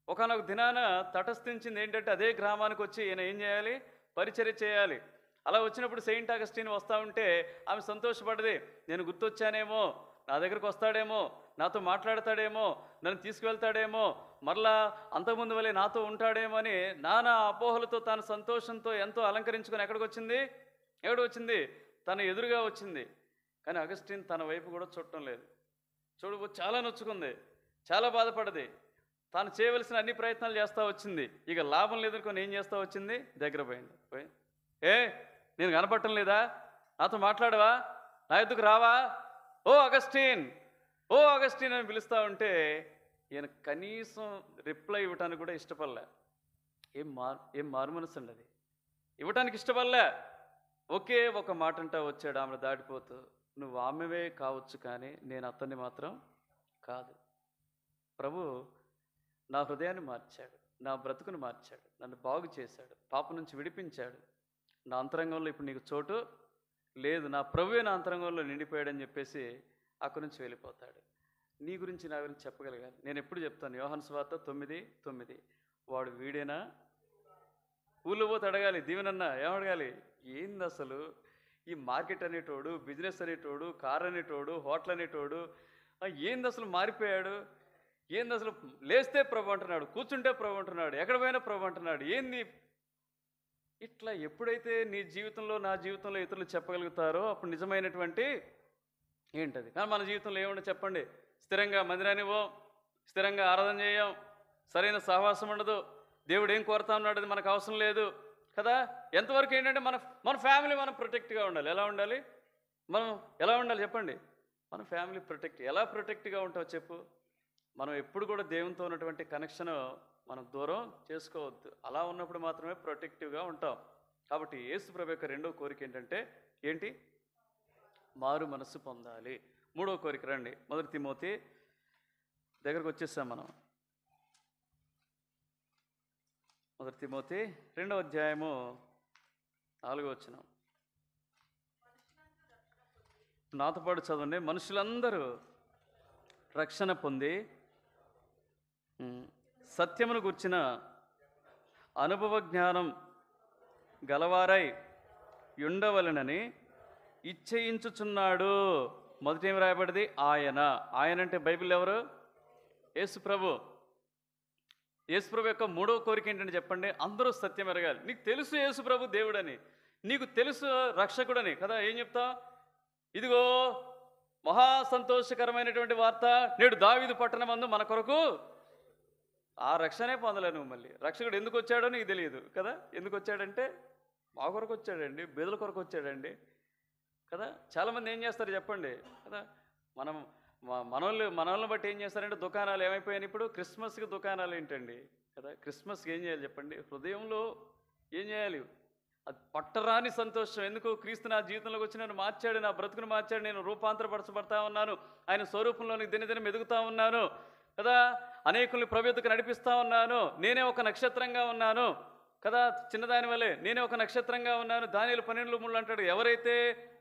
[SPEAKER 1] ఒకనొక దినాన తటస్థించింది ఏంటంటే, అదే గ్రామానికి వచ్చి ఈయన ఏం చేయాలి? పరిచర్య చేయాలి. అలా వచ్చినప్పుడు సెయింట్ అగస్టిన్ వస్తూ ఉంటే ఆమె సంతోషపడ్డది. నేను గుర్తొచ్చానేమో, నా దగ్గరకు వస్తాడేమో, నాతో మాట్లాడతాడేమో, నన్ను తీసుకువెళ్తాడేమో, మరలా అంతకుముందు వల్లే నాతో ఉంటాడేమో అని నానా అపోహలతో తాను సంతోషంతో ఎంతో అలంకరించుకొని ఎక్కడికి వచ్చింది? తన ఎదురుగా వచ్చింది. కానీ అగస్టిన్ తన వైపు కూడా చూడటం లేదు. చాలా నొచ్చుకుంది, చాలా బాధపడది. తాను చేయవలసిన అన్ని ప్రయత్నాలు చేస్తూ వచ్చింది. ఇక లాభం లేదనుకొని ఏం చేస్తూ వచ్చింది? దగ్గర పోయి నేను కనపడటం లేదా? నాతో మాట్లాడవా? నా ఎద్దుకు రావా? ఓ అగస్టిన్ అని పిలుస్తూ ఉంటే ఈయన కనీసం రిప్లై ఇవ్వటానికి కూడా ఇష్టపడలే. ఏం మారుమనసు అండి అది, ఇవ్వటానికి ఇష్టపడలే. ఒకే ఒక మాట అంటా వచ్చాడు ఆమె దాటిపోతూ, నువ్వు ఆమెవే కావచ్చు కానీ నేను అతన్ని మాత్రం కాదు. ప్రభు నా హృదయాన్ని మార్చాడు, నా బ్రతుకును మార్చాడు, నన్ను బాగు చేశాడు, పాపం నుంచి విడిపించాడు. నా అంతరంగంలో ఇప్పుడు నీకు చోటు లేదు, నా ప్రభువే నా అంతరంగంలో నిండిపోయాడని చెప్పేసి అక్కడి నుంచి వెళ్ళిపోతాడు. నీ గురించి నా గురించి చెప్పగలగాలి. నేను ఎప్పుడు చెప్తాను, యోహాను సువార్త 9:9, వాడు వీడేనా? ఊళ్ళో పోతే అడగాలి, దీవెనన్నా ఏమడగాలి? ఏంది అసలు ఈ మార్కెట్ అనేటోడు, బిజినెస్ అనేటోడు, కార్ అనేటోడు, హోటల్ అనేటోడు ఏంది అసలు మారిపోయాడు? ఏంది అసలు? లేస్తే ప్రభు అంటున్నాడు, కూర్చుంటే ప్రభు అంటున్నాడు, ఎక్కడ పోయినా ప్రభు అంటున్నాడు, ఏంది? ఇట్లా ఎప్పుడైతే నీ జీవితంలో నా జీవితంలో ఇతరులు చెప్పగలుగుతారో అప్పుడు నిజమైనటువంటి ఏంటది. కానీ మన జీవితంలో ఏముండదు చెప్పండి. స్థిరంగా మందిరాన్ని పోం, స్థిరంగా ఆరాధన చేయం, సరైన సహవాసం ఉండదు, దేవుడు ఏం కోరుతా ఉన్నాడు అది మనకు అవసరం లేదు కదా. ఎంతవరకు ఏంటంటే మన ఫ్యామిలీ మనం ప్రొటెక్ట్గా ఉండాలి. ఎలా ఉండాలి? మనం ఎలా ఉండాలి చెప్పండి? మన ఫ్యామిలీ ఎలా ప్రొటెక్ట్గా ఉంటావు చెప్పు? మనం ఎప్పుడు కూడా దేవునితో ఉన్నటువంటి కనెక్షన్ మనం దూరం చేసుకోవద్దు. అలా ఉన్నప్పుడు మాత్రమే ప్రొటెక్టివ్గా ఉంటాం. కాబట్టి యేసు ప్రభు యొక్క రెండో కోరిక ఏంటంటే ఏంటి? మారు మనస్సు పొందాలి. మూడో కోరిక రండి, 1 తిమోతి దగ్గరకు వచ్చేసాం మనం. 1 తిమోతి 2వ అధ్యాయము 4వ వచనం. నాతో పాటు చదవండి. మనుషులందరూ రక్షణ పొంది సత్యమును గుర్చిన అనుభవ జ్ఞానం గలవారై ఉండవలెనని ఇచ్చయించుచున్నాడు. మొదట ఏం రాయబడింది? ఆయన అంటే బైబిల్ ఎవరు? యేసు ప్రభు. యేసు ప్రభు యొక్క మూడవ కోరిక ఏంటంటే చెప్పండి? అందరూ సత్యం ఎరగాలి. నీకు తెలుసు యేసు ప్రభు దేవుడని, నీకు తెలుసు రక్షకుడని కదా. ఏం చెప్తా? ఇదిగో మహా సంతోషకరమైనటువంటి వార్త, నేడు దావీదు పట్టణమందు మన కొరకు. ఆ రక్షణే పొందలే నువ్వు. మళ్ళీ రక్షకుడు ఎందుకు వచ్చాడో నీకు తెలియదు కదా. ఎందుకు వచ్చాడంటే మా కొరకు వచ్చాడండి, బెదల కొరకు వచ్చాడండి కదా. చాలామంది ఏం చేస్తారు చెప్పండి కదా. మనల్ని బట్టి ఏం చేస్తారంటే దుకాణాలు ఏమైపోయాయి ఇప్పుడు? క్రిస్మస్కి దుకాణాలు ఏంటండి కదా. క్రిస్మస్కి ఏం చేయాలి చెప్పండి? హృదయంలో ఏం చేయాలి? అది పట్టరాని సంతోషం. ఎందుకు? క్రీస్తు నా జీవితంలోకి వచ్చి నన్ను మార్చాడు, నా బ్రతుకును మార్చాడు, నేను రూపాంతరపరచబడతా ఉన్నాను, ఆయన స్వరూపంలోని దినదినం ఎదుగుతా ఉన్నాను కదా. అనేకుల్ని ప్రభు నడిపిస్తా ఉన్నాను, నేనే ఒక నక్షత్రంగా ఉన్నాను కదా. చిన్నదాని వల్లే నేనే ఒక నక్షత్రంగా ఉన్నాను. దానియేలు 12:3 అంటాడు, ఎవరైతే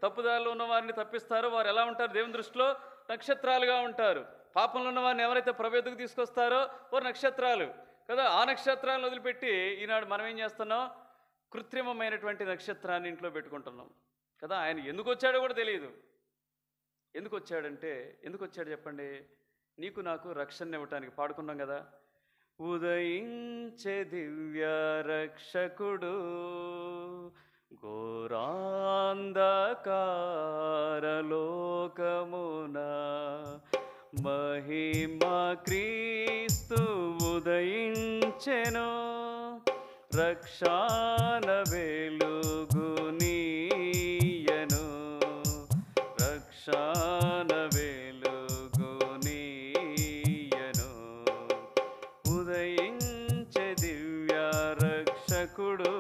[SPEAKER 1] తప్పుదారిలో ఉన్న వారిని తప్పిస్తారో వారు ఎలా ఉంటారు దేవుని దృష్టిలో? నక్షత్రాలుగా ఉంటారు. పాపంలో ఉన్న వారిని ఎవరైతే ప్రభు తీసుకొస్తారో వారు నక్షత్రాలు కదా. ఆ నక్షత్రాలను వదిలిపెట్టి ఈనాడు మనం ఏం చేస్తున్నాం? కృత్రిమమైనటువంటి నక్షత్రాన్ని ఇంట్లో పెట్టుకుంటున్నాం కదా. ఆయన ఎందుకు వచ్చాడో కూడా తెలియదు. ఎందుకు వచ్చాడంటే ఎందుకు వచ్చాడు చెప్పండి? నీకు నాకు రక్షణ ఇవ్వటానికి. పాడుకున్నాం కదా, ఉదయించే దివ్య రక్షకుడు ఘోరాంధకారలోకమున మహిమా క్రీస్తు ఉదయించెను, రక్షణ వెలుగు నీయను, రక్షణ వెలుగు నీయను, ఉదయించే దివ్య రక్షకుడు.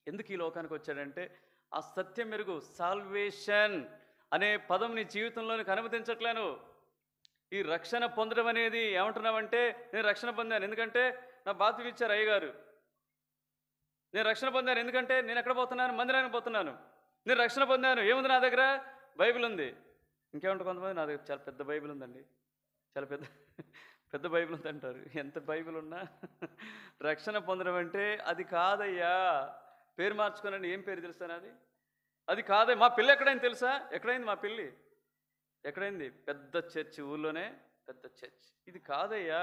[SPEAKER 1] ఎందుకు ఈ లోకానికి వచ్చాడంటే ఆ సత్యం మెరుగు, సాల్వేషన్ అనే పదం నీ జీవితంలోనికి అనుమతించట్లేను. ఈ రక్షణ పొందడం అనేది ఏమంటున్నావంటే, నేను రక్షణ పొందాను ఎందుకంటే నా బాధ్యత ఇచ్చారు అయ్యగారు. నేను రక్షణ పొందాను ఎందుకంటే నేను ఎక్కడ పోతున్నాను? మందిరానికి పోతున్నాను. నేను రక్షణ పొందాను ఏముంది? నా దగ్గర బైబిల్ ఉంది. ఇంకేమంటారు కొంతమంది? నా దగ్గర చాలా పెద్ద బైబిల్ ఉందండి, చాలా పెద్ద బైబిల్ ఉందంటారు. ఎంత బైబిల్ ఉన్నా రక్షణ పొందడం అంటే అది కాదయ్యా. పేరు మార్చుకోనండి. ఏం పేరు తెలుస్తాను? అది కాదయ్య. మా పిల్లి ఎక్కడైంది తెలుసా? ఎక్కడైంది మా పిల్లి? ఎక్కడైంది? పెద్ద చర్చ్, ఊళ్ళోనే పెద్ద చర్చ్. ఇది కాదయ్యా.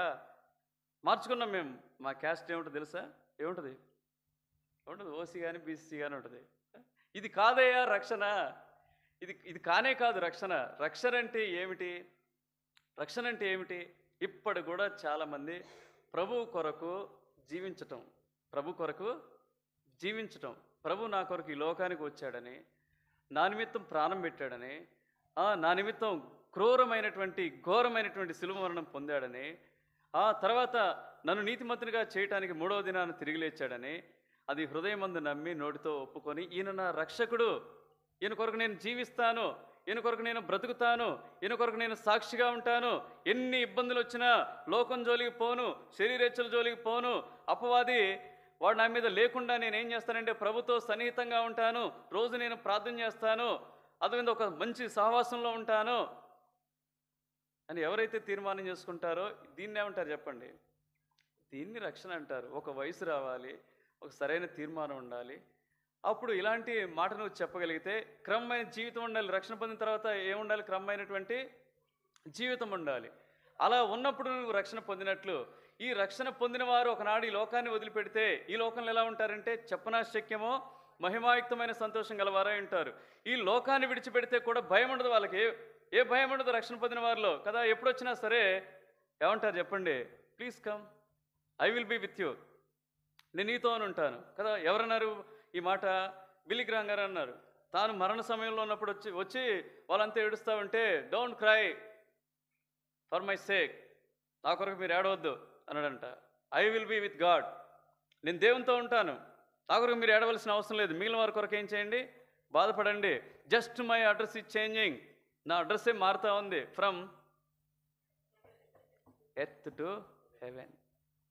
[SPEAKER 1] మార్చుకున్నాం మేము. మా క్యాస్ట్ ఏముంటుంది తెలుసా? ఏముంటుంది? ఓసీ కానీ బీసీ కానీ ఉంటుంది. ఇది కాదయ్యా రక్షణ. ఇది కానే కాదు రక్షణ. రక్షణ అంటే ఏమిటి? రక్షణ అంటే ఏమిటి? ఇప్పటి కూడా చాలామంది ప్రభు కొరకు జీవించటం, ప్రభు నా కొరకు ఈ లోకానికి వచ్చాడని, నా నిమిత్తం ప్రాణం పెట్టాడని, నా నిమిత్తం ఘోరమైనటువంటి శిలువ మరణం పొందాడని, తర్వాత నన్ను నీతిమంతునిగా చేయటానికి 3వ దినాన్ని తిరిగి లేచాడని, అది హృదయమందు నమ్మి నోటితో ఒప్పుకొని ఈయన నా రక్షకుడు, ఈయన కొరకు నేను జీవిస్తాను, ఈయన కొరకు నేను బ్రతుకుతాను, ఈయన కొరకు నేను సాక్షిగా ఉంటాను, ఎన్ని ఇబ్బందులు వచ్చినా లోకం జోలికి పోను, శరీరేచ్ఛల జోలికి పోను, అపవాది వాడు నా మీద లేకుండా నేనేం చేస్తానంటే ప్రభుతో సన్నిహితంగా ఉంటాను, రోజు నేను ప్రార్థన చేస్తాను, అదేవిధంగా ఒక మంచి సహవాసంలో ఉంటాను అని ఎవరైతే తీర్మానం చేసుకుంటారో దీన్ని ఏమంటారు చెప్పండి? దీన్ని రక్షణ అంటారు. ఒక వయసు రావాలి, ఒక సరైన తీర్మానం ఉండాలి. అప్పుడు ఇలాంటి మాట నువ్వు చెప్పగలిగితే క్రమమైన జీవితం ఉండాలి. రక్షణ పొందిన తర్వాత ఏముండాలి? క్రమమైనటువంటి జీవితం ఉండాలి. అలా ఉన్నప్పుడు నువ్వు రక్షణ పొందినట్లు, ఈ రక్షణ పొందిన వారు ఒకనాడు ఈ లోకాన్ని వదిలిపెడితే ఈ లోకంలో ఎలా ఉంటారంటే చెప్పనాశక్యమో మహిమాయుక్తమైన సంతోషం గలవారై ఉంటారు. ఈ లోకాన్ని విడిచిపెడితే కూడా భయం ఉండదు వాళ్ళకి. ఏ భయం ఉండదు రక్షణ పొందిన వారిలో కదా. ఎప్పుడు వచ్చినా సరే ఏమంటారు చెప్పండి? Please come, I will be with you, నేను నీతో అని ఉంటాను కదా. ఎవరన్నారు ఈ మాట? బిల్లీ గ్రాహం గారు అన్నారు. తాను మరణ సమయంలో ఉన్నప్పుడు వచ్చి వాళ్ళంతా ఏడుస్తూ ఉంటే, don't cry for my sake, నా కొరకు మీరు ఏడవద్దు అన్నాడంట. I will be with God, నేను దేవునితో ఉంటాను, నా కొరకు మీరు ఏడవలసిన అవసరం లేదు. మిగిలిన వారి కొరకు ఏం చేయండి? బాధపడండి. Just my address is changing, నా అడ్రస్సే మారుతూ ఉంది. ఫ్రమ్ ఎర్త్ టు హెవెన్,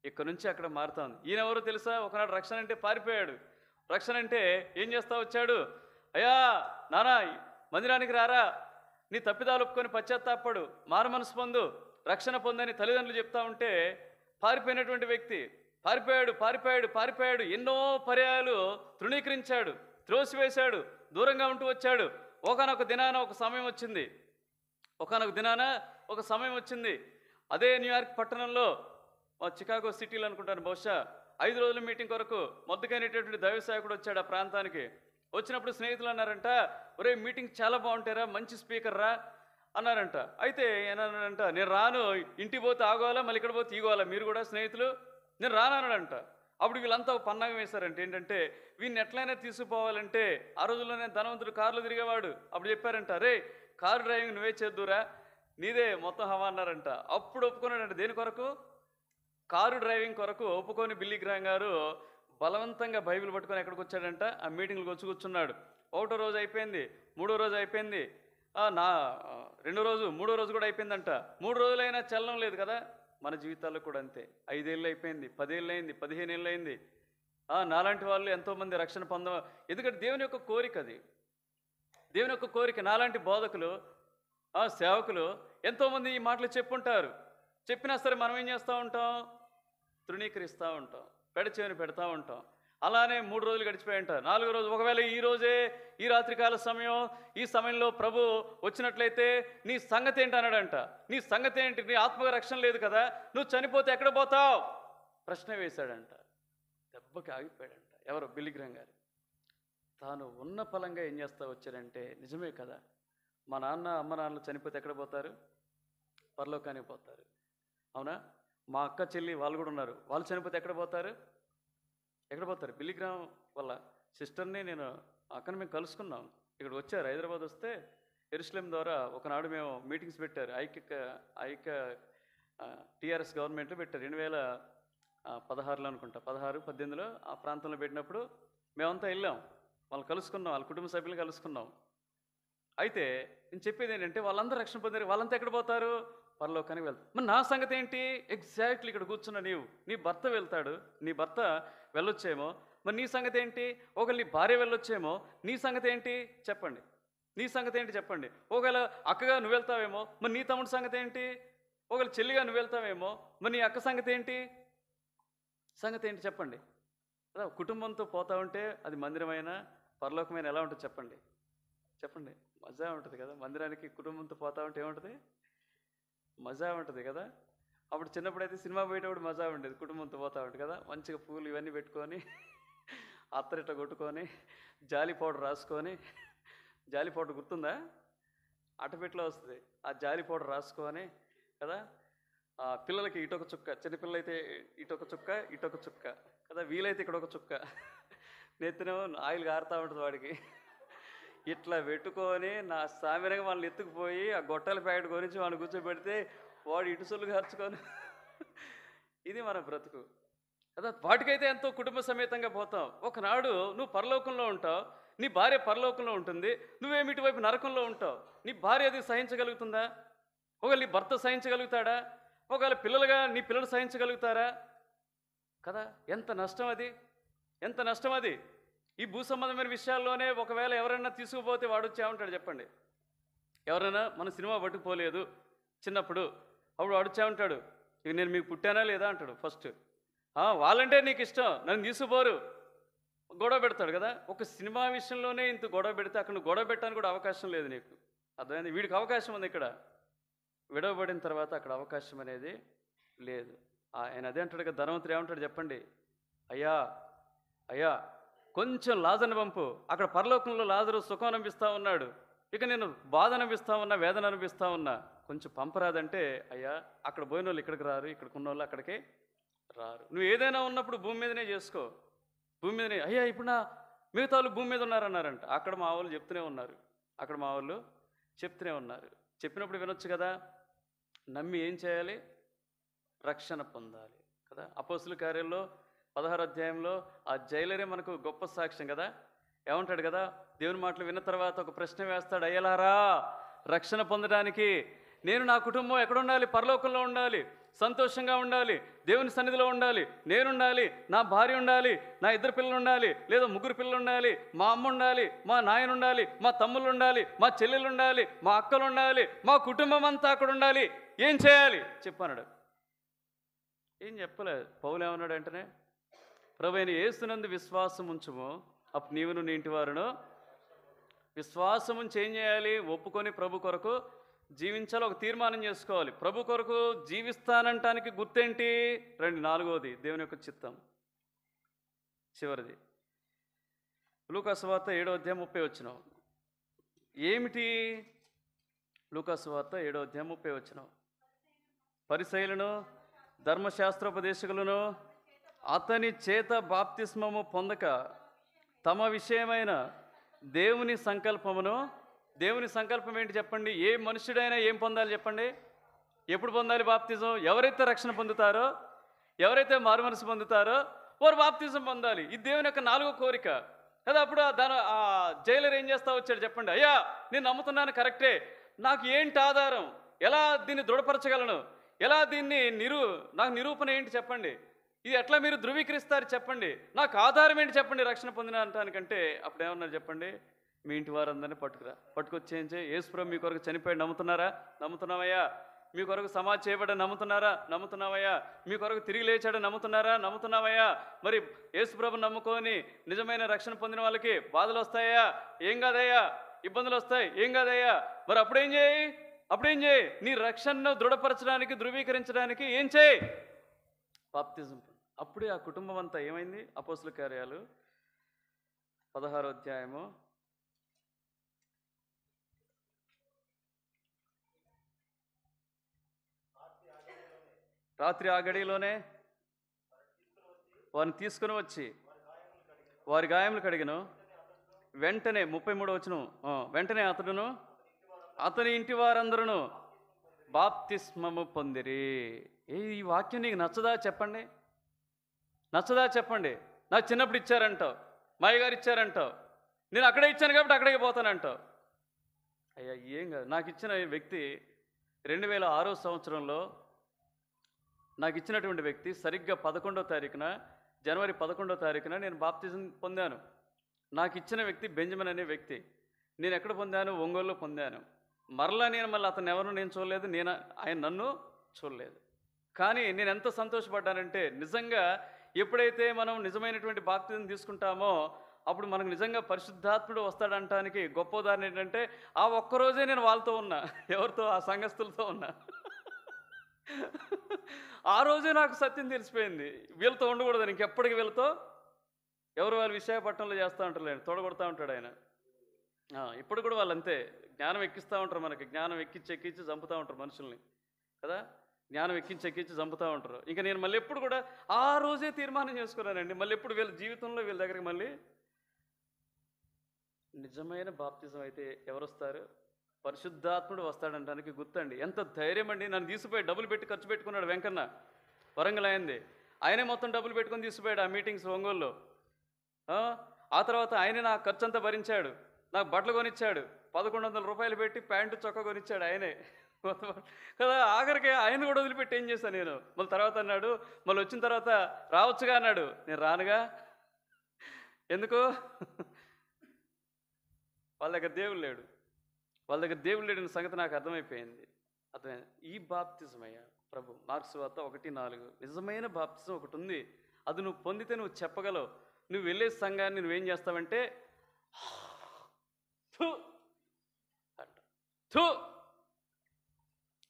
[SPEAKER 1] ఇక్కడ నుంచి అక్కడ మారుతా ఉంది. ఈయన ఎవరో తెలుసా? ఒకనాడు రక్షణ అంటే పారిపోయాడు. రక్షణ అంటే ఏం చేస్తా వచ్చాడు? అయ్యా నానా మందిరానికి రారా, నీ తప్పిదాలు ఒప్పుకొని పశ్చాత్తాపడు, మారు మనసు పొందు, రక్షణ పొందని తల్లిదండ్రులు చెప్తా ఉంటే పారిపోయినటువంటి వ్యక్తి పారిపోయాడు పారిపోయాడు పారిపోయాడు. ఎన్నో పర్యాయాలు తృణీకరించాడు, త్రోసివేశాడు, దూరంగా ఉంటూ వచ్చాడు. ఒకనొక దినాన ఒక సమయం వచ్చింది, ఒక సమయం వచ్చింది. అదే న్యూయార్క్ పట్టణంలో, చికాగో సిటీలో అనుకుంటాను బహుశా, 5 రోజుల మీటింగ్ కొరకు మొద్దుకైనటువంటి దైవ సేవకుడు వచ్చాడు ఆ ప్రాంతానికి. వచ్చినప్పుడు స్నేహితులు అన్నారంట, ఒరే మీటింగ్ చాలా బాగుంటారా, మంచి స్పీకర్ రా అన్నారంట. అయితే ఏమన్నాడంట, నేను రాను, ఇంటికి పోతే ఆగోవాలా, మళ్ళీ ఇక్కడ పోతే ఈగోవాలా, మీరు కూడా స్నేహితులు, నేను రానన్నాడంట. అప్పుడు వీళ్ళంతా పన్నాగం వేశారంట. ఏంటంటే వీడిని ఎట్లయినా తీసుకుపోవాలంటే, ఆ రోజుల్లోనే ధనవంతుడు కారులో తిరిగేవాడు. అప్పుడు చెప్పారంట, రే కారు డ్రైవింగ్ నువ్వే చేద్దురా, నీదే మొత్తం హవా అన్నారంట. అప్పుడు ఒప్పుకున్నాడంట. దేని కొరకు? కారు డ్రైవింగ్ కొరకు ఒప్పుకొని బిల్లీ గ్రాహం గారు బలవంతంగా బైబిల్ పట్టుకొని ఎక్కడికి వచ్చాడంట? ఆ మీటింగ్లకు వచ్చి కూర్చున్నాడు. 1వ రోజు అయిపోయింది, 3వ రోజు అయిపోయింది, రెండో రోజు, 3వ రోజు కూడా అయిపోయిందంట. 3 రోజులైనా చలనం లేదు కదా. మన జీవితాల్లో కూడా అంతే. 5 ఏళ్ళు అయిపోయింది, 10 ఏళ్ళు అయింది, 15 ఏళ్ళు అయింది. నాలాంటి వాళ్ళు ఎంతోమంది రక్షణ ఎందుకంటే దేవుని యొక్క కోరిక అది, దేవుని యొక్క కోరిక. నాలాంటి బోధకులు, సేవకులు ఎంతోమంది ఈ మాటలు చెప్పుంటారు. చెప్పినా సరే మనం ఏం చేస్తూ ఉంటాం? తృణీకరిస్తూ ఉంటాం, పెడచేవని పెడతా ఉంటాం. అలానే 3 రోజులు గడిచిపోయి ఉంటారు. 4వ రోజు, ఒకవేళ ఈ రోజే, ఈ రాత్రికాల సమయం, ఈ సమయంలో ప్రభు వచ్చినట్లయితే నీ సంగతి ఏంటి అన్నాడంట. నీ సంగతి ఏంటి? నీ ఆత్మగా రక్షణ లేదు కదా, నువ్వు చనిపోతే ఎక్కడ పోతావు ప్రశ్న వేశాడంట. దెబ్బకి ఆగిపోయాడంట. ఎవరు? బిల్లీ గ్రాహం గారు. తాను ఉన్న ఫలంగా ఏం చేస్తా వచ్చాడంటే, నిజమే కదా, మా నాన్న అమ్మ నాన్నలు చనిపోతే ఎక్కడ పోతారు? పరలోకానికి పోతారు. అవునా? మా అక్క చెల్లి వాళ్ళు కూడా ఉన్నారు, వాళ్ళు చనిపోతే ఎక్కడ పోతారు? బిల్లీ గ్రాహం వాళ్ళ సిస్టర్ని, నేను అక్కని మేము కలుసుకున్నాం. ఇక్కడికి వచ్చారు, హైదరాబాద్ వస్తే యెరూషలేం ద్వారా ఒకనాడు మేము మీటింగ్స్ పెట్టారు. ఐక్య టీఆర్ఎస్ గవర్నమెంట్లో పెట్టారు. 2016లో అనుకుంటా, 16, 18లో ఆ ప్రాంతంలో పెట్టినప్పుడు మేమంతా వెళ్ళాం, వాళ్ళు కలుసుకున్నాం, వాళ్ళ కుటుంబ సభ్యులు కలుసుకున్నాం. అయితే నేను చెప్పేది ఏంటంటే, వాళ్ళందరూ రక్షణ పొందారు, వాళ్ళంతా ఎక్కడ పోతారు? పరలోకానికి వెళ్తారు. మరి నా సంగతి ఏంటి? ఎగ్జాక్ట్లీ ఇక్కడ కూర్చున్న నీ భర్త వెళ్తాడు, నీ భర్త వెళ్ళొచ్చేమో, మరి నీ సంగతి ఏంటి? ఒకవేళ నీ భార్య వెళ్ళొచ్చేమో, నీ సంగతి ఏంటి చెప్పండి? నీ సంగతి ఏంటి చెప్పండి? ఒకవేళ అక్కగా నువ్వు వెళ్తావేమో, మరి నీ తమ్ముడి సంగతి ఏంటి? ఒకవేళ చెల్లిగా నువ్వు వెళ్తావేమో, మరి నీ అక్క సంగతి ఏంటి చెప్పండి కదా. కుటుంబంతో పోతా ఉంటే అది మందిరమైన పరలోకమైన ఎలా ఉంటుంది చెప్పండి? మజా ఉంటుంది కదా. మందిరానికి కుటుంబంతో పోతా ఉంటే ఏముంటుంది? మజా ఉంటుంది కదా. అప్పుడు చిన్నప్పుడైతే సినిమా పోయేటప్పుడు మజా ఉండేది, కుటుంబంతో పోతా ఉంటుంది కదా. మంచిగా పూలు ఇవన్నీ పెట్టుకొని, అత్తరిట కొట్టుకొని, జాలి పౌడర్ రాసుకొని, జాలి పౌడర్ గుర్తుందా? అట్టపెట్లో వస్తుంది, ఆ జాలి పౌడర్ రాసుకొని కదా. పిల్లలకి ఇటొక చుక్క, చిన్నపిల్లలైతే ఇటొక చుక్క కదా, వీలైతే ఇక్కడ ఒక చుక్క, నెత్తినేమో ఆయిల్ కారుతూ ఉంటుంది వాడికి. ఇట్లా పెట్టుకొని నా సామిరంగా వాళ్ళని ఎత్తుకుపోయి ఆ గొట్టల ప్యాకెట్ గురించి వాళ్ళని కూర్చోబెడితే వాడు ఇటుసొల్లు ఖర్చుకొని, ఇది మన బ్రతుకు కదా. వాటికైతే ఎంతో కుటుంబ సమేతంగా పోతాం. ఒకనాడు నువ్వు పరలోకంలో ఉంటావు, నీ భార్య పరలోకంలో ఉంటుంది, నువ్వేమి ఇటువైపు నరకంలో ఉంటావు. నీ భార్య అది సహించగలుగుతుందా? ఒకవేళ నీ భర్త సహించగలుగుతాడా? ఒకవేళ నీ పిల్లలు సహించగలుగుతారా కదా? ఎంత నష్టం అది. ఎంత నష్టం అది. ఈ భూ సంబంధమైన విషయాల్లోనే ఒకవేళ ఎవరైనా తీసుకుపోతే వాడు వచ్చి ఏమంటాడు చెప్పండి? ఎవరైనా మన సినిమా పట్టుకుపోలేదు చిన్నప్పుడు, అప్పుడు వాడు వచ్చి ఏమంటాడు? ఇక నేను మీకు పుట్టానా లేదా అంటాడు ఫస్ట్. వాళ్ళంటే నీకు ఇష్టం, నన్ను తీసుకుపోరు, గొడవ పెడతాడు కదా. ఒక సినిమా విషయంలోనే ఇంత గొడవ పెడితే అక్కడ గొడవ పెట్టడానికి కూడా అవకాశం లేదు నీకు. అర్థమైంది? వీడికి అవకాశం ఉంది, ఇక్కడ విడవబడిన తర్వాత అక్కడ అవకాశం అనేది లేదు. ఆయన అదే అంటాడు కదా, ధనవంతుడు ఏమంటాడు చెప్పండి? అయ్యా అయ్యా కొంచెం లాజర్ని పంపు, అక్కడ పరలోకంలో లాజరు సుఖం అనిపిస్తూ ఉన్నాడు, ఇక నేను బాధ అనిపిస్తూ ఉన్నా, వేదన అనిపిస్తూ ఉన్నా, కొంచెం పంపరాదంటే, అయ్యా అక్కడ పోయిన వాళ్ళు ఇక్కడికి రారు, ఇక్కడికి ఉన్న వాళ్ళు అక్కడికి రారు. నువ్వు ఏదైనా ఉన్నప్పుడు భూమి మీదనే చేసుకో, భూమి మీదనే. అయ్యా ఇప్పుడు నా మిగతా వాళ్ళు భూమి మీద ఉన్నారన్నారంట. అక్కడ మా వాళ్ళు చెప్తూనే ఉన్నారు, అక్కడ మా వాళ్ళు చెప్తూనే ఉన్నారు. చెప్పినప్పుడు వినొచ్చు కదా. నమ్మి ఏం చేయాలి? రక్షణ పొందాలి కదా. అపోస్తుల కార్యాల్లో 16వ అధ్యాయంలో ఆ జైలరే మనకు గొప్ప సాక్ష్యం కదా. ఏమంటాడు కదా, దేవుని మాటలు విన్న తర్వాత ఒక ప్రశ్న వేస్తాడు, అయ్యలారా రక్షణ పొందడానికి నేను నా కుటుంబం ఎక్కడ ఉండాలి? పరలోకంలో ఉండాలి, సంతోషంగా ఉండాలి, దేవుని సన్నిధిలో ఉండాలి, నేనుండాలి, నా భార్య ఉండాలి, నా 2 పిల్లలు ఉండాలి, లేదా 3 పిల్లలు ఉండాలి, మా అమ్మ ఉండాలి, మా నాయన ఉండాలి, మా తమ్ముళ్ళు ఉండాలి, మా చెల్లెలు ఉండాలి, మా అక్కలు ఉండాలి, మా కుటుంబం అంతా అక్కడ ఉండాలి, ఏం చేయాలి చెప్పన్నాడు. ఏం చెప్పలేదు. పౌలు ఏమన్నాడు వెంటనే? ప్రభువైన యేసునందు విశ్వాసం ఉంచుము, అప్పుడు నీవును నీ ఇంటి వారును విశ్వాసం ఉంచి ఏం చేయాలి? ఒప్పుకొని ప్రభు కొరకు జీవించాలి. ఒక తీర్మానం చేసుకోవాలి. ప్రభు కొరకు జీవిస్తానంటానికి గుర్తేంటి? రండి, 4వది దేవుని యొక్క చిత్తం. చివరిది లూకా సువార్త 7వ అధ్యాయం 30 వచనం. ఏమిటి? లూకా సువార్త 7వ అధ్యాయం 30 వచనం. పరిసయ్యులను ధర్మశాస్త్రోపదేశకులను అతని చేత బాప్తిస్మము పొందక తమ విషయమైన దేవుని సంకల్పమును, దేవుని సంకల్పం ఏంటి చెప్పండి? ఏ మనుషుడైనా ఏం పొందాలి చెప్పండి? ఎప్పుడు పొందాలి బాప్తిజం? ఎవరైతే రక్షణ పొందుతారో, ఎవరైతే మారుమనసు పొందుతారో వారు బాప్తిజం పొందాలి. ఇది దేవుని యొక్క 4వ కోరిక కదా. అప్పుడు ఆ జైలర్ ఏం చేస్తా వచ్చాడు చెప్పండి? అయ్యా నేను నమ్ముతున్నాను కరెక్టే, నాకు ఏంటి ఆధారం? ఎలా దీన్ని దృఢపరచగలను? ఎలా దీన్ని నాకు నిరూపణ ఏంటి చెప్పండి? ఇది ఎట్లా మీరు ధృవీకరిస్తారు చెప్పండి? నాకు ఆధారం ఏంటి చెప్పండి రక్షణ పొందిన అంటానికంటే అప్పుడు ఏమన్నారు చెప్పండి? మీ ఇంటి వారందరినీ పట్టుకొచ్చేయించే. యేసుప్రభు మీ కొరకు చనిపోయాడు, నమ్ముతున్నారా? నమ్ముతున్నావయ్యా. మీ కొరకు సమాధి చేయబడ్డా, నమ్ముతున్నారా? నమ్ముతున్నావయ్యా. మీ కొరకు తిరిగి లేచాడు, నమ్ముతున్నారా? నమ్ముతున్నావయ్యా. మరి యేసుప్రభు నమ్ముకొని నిజమైన రక్షణ పొందిన వాళ్ళకి బాధలు వస్తాయా? ఏం కాదయ్యా. ఇబ్బందులు వస్తాయి, ఏం కాదయ్యా. మరి అప్పుడేం చేయి? నీ రక్షణను దృఢపరచడానికి, ధృవీకరించడానికి ఏం చేయి? బాప్తిజం. అప్పుడే ఆ కుటుంబం అంతా ఏమైంది? అపోస్తుల కార్యాలు 16వ అధ్యాయము 'రాత్రి ఆ గడిలోనే వారిని తీసుకుని వచ్చి వారి గాయములు కడిగను. వెంటనే 33వ వచనం, వెంటనే అతడును అతని ఇంటి వారందరూ బాప్తిస్మము పొందిరి. ఈ వాక్యం నీకు నచ్చదా చెప్పండి? నచ్చదా చెప్పండి? నాకు చిన్నప్పుడు ఇచ్చారంటావు, మాయ గారు ఇచ్చారంటావు, నేను అక్కడే ఇచ్చాను కాబట్టి అక్కడికి పోతానంటావు. అయ్యా ఏం కాదు. నాకు ఇచ్చిన వ్యక్తి 2006వ సంవత్సరంలో నాకు ఇచ్చినటువంటి వ్యక్తి సరిగ్గా 11వ తారీఖున, జనవరి 11వ తారీఖున నేను బాప్తిజం పొందాను. నాకు ఇచ్చిన వ్యక్తి బెంజమిన్ అనే వ్యక్తి. నేను ఎక్కడ పొందాను? ఒంగోలులో పొందాను. మరలా మళ్ళీ అతను ఎవరు నేను చూడలేదు, ఆయన నన్ను చూడలేదు. కానీ నేను ఎంత సంతోషపడ్డానంటే, నిజంగా ఎప్పుడైతే మనం నిజమైనటువంటి బాప్తిజం తీసుకుంటామో అప్పుడు మనకు నిజంగా పరిశుద్ధాత్ముడు వస్తాడంటానికి గొప్ప ఉదాహరణ ఏంటంటే, ఆ ఒక్కరోజే నేను వాళ్ళతో ఉన్నా. ఎవరితో? ఆ సంఘస్థులతో ఉన్నా. ఆ రోజే నాకు సత్యం తెలిసిపోయింది, వీళ్ళతో ఉండకూడదని. ఇంకెప్పటికి వీళ్ళతో ఎవరు వాళ్ళు విశాఖపట్నంలో చేస్తూ ఉంటారు, తోడగొడతా ఉంటాడు ఆయన. ఇప్పుడు కూడా వాళ్ళు అంతే, జ్ఞానం ఎక్కిస్తూ ఉంటారు మనకి. జ్ఞానం ఎక్కించి చంపుతూ ఉంటారు మనుషుల్ని కదా. జ్ఞానం ఎక్కించి చంపుతూ ఉంటారు. ఇంకా నేను మళ్ళీ ఎప్పుడు కూడా ఆ రోజే తీర్మానం చేసుకున్నానండి, మళ్ళీ ఎప్పుడు వీళ్ళ జీవితంలో వీళ్ళ దగ్గరికి మళ్ళీ నిజమైన బాప్తిజం అయితే ఎవరు వస్తారు? పరిశుద్ధాత్ముడు వస్తాడంటానికి గుర్తండి. ఎంత ధైర్యం అండి. నన్ను తీసిపోయి డబ్బులు పెట్టి ఖర్చు పెట్టుకున్నాడు వెంకన్న, వరంగల్ అయింది. ఆయనే మొత్తం డబ్బులు పెట్టుకొని తీసుకుపోయాడు ఆ మీటింగ్స్ ఒంగోలులో. ఆ తర్వాత ఆయనే నా ఖర్చు అంతా భరించాడు, నాకు బట్టలు కొనిచ్చాడు, 1100 రూపాయలు పెట్టి ప్యాంటు చొక్కా కొనిచ్చాడు ఆయనే కదా. ఆఖరికి ఆయన కూడా వదిలిపెట్టి ఏం చేశాను నేను. మళ్ళీ తర్వాత అన్నాడు, మళ్ళీ వచ్చిన తర్వాత రావచ్చుగా అన్నాడు. నేను రానుగా. ఎందుకు? వాళ్ళ దగ్గర దేవుడు లేడు. వాళ్ళ దగ్గర దేవుడు లేడని సంగతి నాకు అర్థమైపోయింది. ఈ బాప్తిజమయ్యా ప్రభు. మార్క్స్ వార్త 1:4. నిజమైన బాప్తిజం ఒకటి ఉంది. అది నువ్వు పొందితే నువ్వు చెప్పగలవు. నువ్వు వెళ్ళే సంఘాన్ని నువ్వేం చేస్తావంటే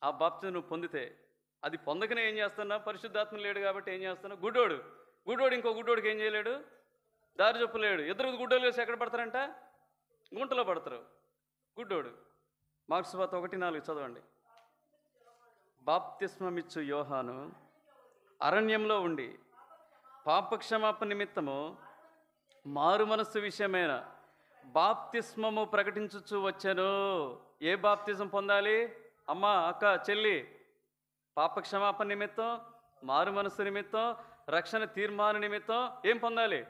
[SPEAKER 1] ఆ బాప్తిజం నువ్వు పొందితే, అది పొందకనే ఏం చేస్తున్నా? పరిశుద్ధాత్మ లేడు కాబట్టి ఏం చేస్తున్నా? గుడ్డోడు ఇంకో గుడ్డోడికి ఏం చేయలేడు? దారి చెప్పలేడు. ఇద్దరు గుడ్డోలు వేసి ఎక్కడ పడతారంట? గుంటలో పడతారు. గుడ్డోడు. మార్క్స్ వార్త 1:4 చదవండి. బాప్తిస్మమిచ్చు యోహాను అరణ్యంలో ఉండి పాపక్షమాపణ నిమిత్తము మారు మనస్సు విషయమైన బాప్తిస్మము ప్రకటించుచు వచ్చాను. ఏ బాప్తిజం పొందాలి? అమ్మ, అక్క, చెల్లి, పాపక్షమాపణ నిమిత్తం, మారు మనస్సు నిమిత్తం, రక్షణ తీర్మాన నిమిత్తం ఏం పొందాలి?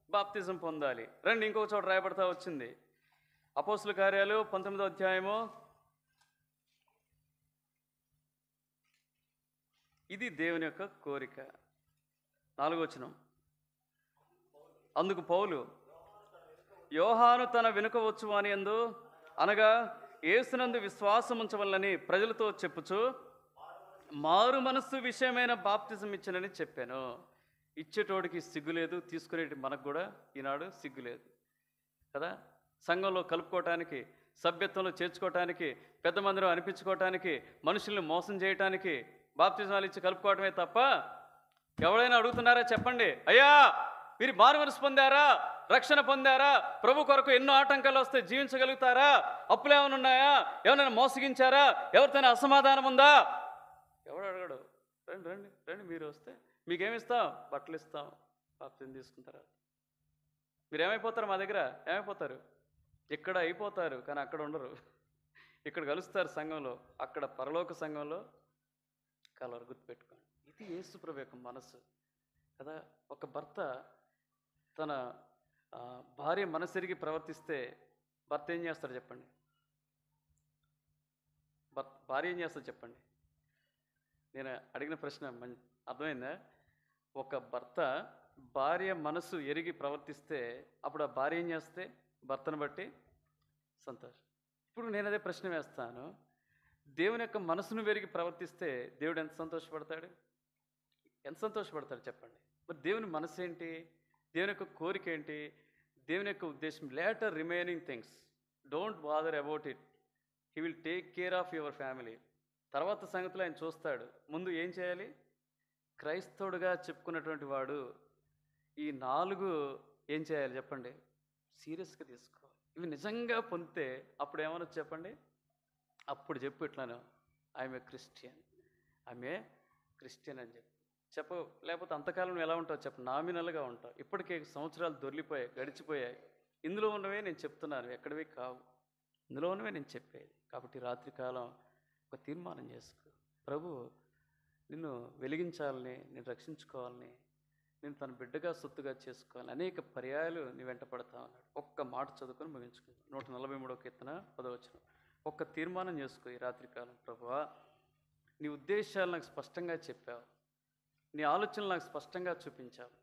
[SPEAKER 1] బాప్తిజం పొందాలి. రండి, ఇంకొక చోట రాయబడతా వచ్చింది. అపోస్తుల కార్యాలు 19వ అధ్యాయము. ఇది దేవుని యొక్క కోరిక. 4వ వచనం. అందుకు పౌలు, యోహాను తన వెనుక వచ్చువాని యందు అనగా యేసునందు విశ్వాసం ఉంచవలనని ప్రజలతో చెప్పుచు మారు మనస్సు విషయమైన బాప్తిజం ఇచ్చినని చెప్పాను. ఇచ్చేటోడికి సిగ్గులేదు, తీసుకునేటి మనకు కూడా ఈనాడు సిగ్గులేదు కదా. సంఘంలో కలుపుకోవటానికి, సభ్యత్వంలో చేర్చుకోవటానికి, పెద్ద మందిరం అనిపించుకోవటానికి, మనుషుల్ని మోసం చేయటానికి బాప్తిజాలు ఇచ్చి కలుపుకోవటమే తప్ప ఎవడైనా అడుగుతున్నారా? చెప్పండి, అయ్యా మీరు మారు మనసు పొందారా? రక్షణ పొందారా? ప్రభు కొరకు ఎన్నో ఆటంకాలు వస్తే జీవించగలుగుతారా? అప్పులు ఏమైనా ఉన్నాయా? ఎవరైనా మోసగించారా? ఎవరితో అసమాధానం ఉందా? ఎవడు అడగడు. రండి రండి రండి, మీరు వస్తే మీకేమిస్తాం? బట్టలు ఇస్తాం. బాప్తిజం తీసుకుంటారా? మీరు ఏమైపోతారు? మా దగ్గర ఏమైపోతారు? ఇక్కడ అయిపోతారు, కానీ అక్కడ ఉండరు. ఇక్కడ కలుస్తారు సంఘంలో, అక్కడ పరలోక సంఘంలో కలవరు. గుర్తుపెట్టుకోండి. ఇది యేసు ప్రభు యొక్క మనసు కదా. ఒక భర్త తన భార్య మనసెరిగి ప్రవర్తిస్తే భర్త ఏం చేస్తాడు చెప్పండి? భార్య ఏం చేస్తాడు చెప్పండి? నేను అడిగిన ప్రశ్న అర్థమైందా? ఒక భర్త భార్య మనసు ఎరిగి ప్రవర్తిస్తే అప్పుడు ఆ భార్య ఏం చేస్తే భర్తను బట్టి సంతోషం. ఇప్పుడు నేను అదే ప్రశ్న వేస్తాను. దేవుని యొక్క మనసును వెరిగి ప్రవర్తిస్తే దేవుడు ఎంత సంతోషపడతాడు? ఎంత సంతోషపడతాడు చెప్పండి? మరి దేవుని మనసు ఏంటి? దేవుని యొక్క కోరిక ఏంటి? దేవుని యొక్క ఉద్దేశం, later remaining things don't bother about it. He will take care of your family. తర్వాత సంగతిలో ఆయన చూస్తాడు. ముందు ఏం చేయాలి? క్రైస్తవుడుగా చెప్పుకున్నటువంటి వాడు ఈ 4 ఏం చేయాలి చెప్పండి? సీరియస్గా తీసుకోవాలి. ఇవి నిజంగా పొందితే అప్పుడు ఏమన్నా చెప్పండి? అప్పుడు చెప్పు ఇట్లాను, ఐఎమ్ ఏ క్రిస్టియన్ అని చెప్పు. లేకపోతే అంతకాలం ఎలా ఉంటావు చెప్పు? నామినల్గా ఉంటావు. ఇప్పటికే సంవత్సరాలు దొర్లిపోయాయి, గడిచిపోయాయి. ఇందులో ఉన్నవే నేను చెప్తున్నాను, ఎక్కడివి కావు. ఇందులో ఉన్నవే నేను చెప్పేది. కాబట్టి రాత్రికాలం ఒక తీర్మానం చేసుకో. ప్రభు నిన్ను వెలిగించాలని, నేను రక్షించుకోవాలని, నేను తన బిడ్డగా సొత్తుగా చేసుకోవాలని అనేక పర్యాయాలు నీ వెంట పడతా ఉన్నాడు. ఒక్క మాట చదువుకొని ముగించుకుంటాను. 143వ కీర్తన 10వ వచనం. ఒక్క తీర్మానం చేసుకో ఈ రాత్రికాలం. ప్రభువా, నీ ఉద్దేశాలు నాకు స్పష్టంగా చెప్పావు, నీ ఆలోచనలు నాకు స్పష్టంగా చూపించావు,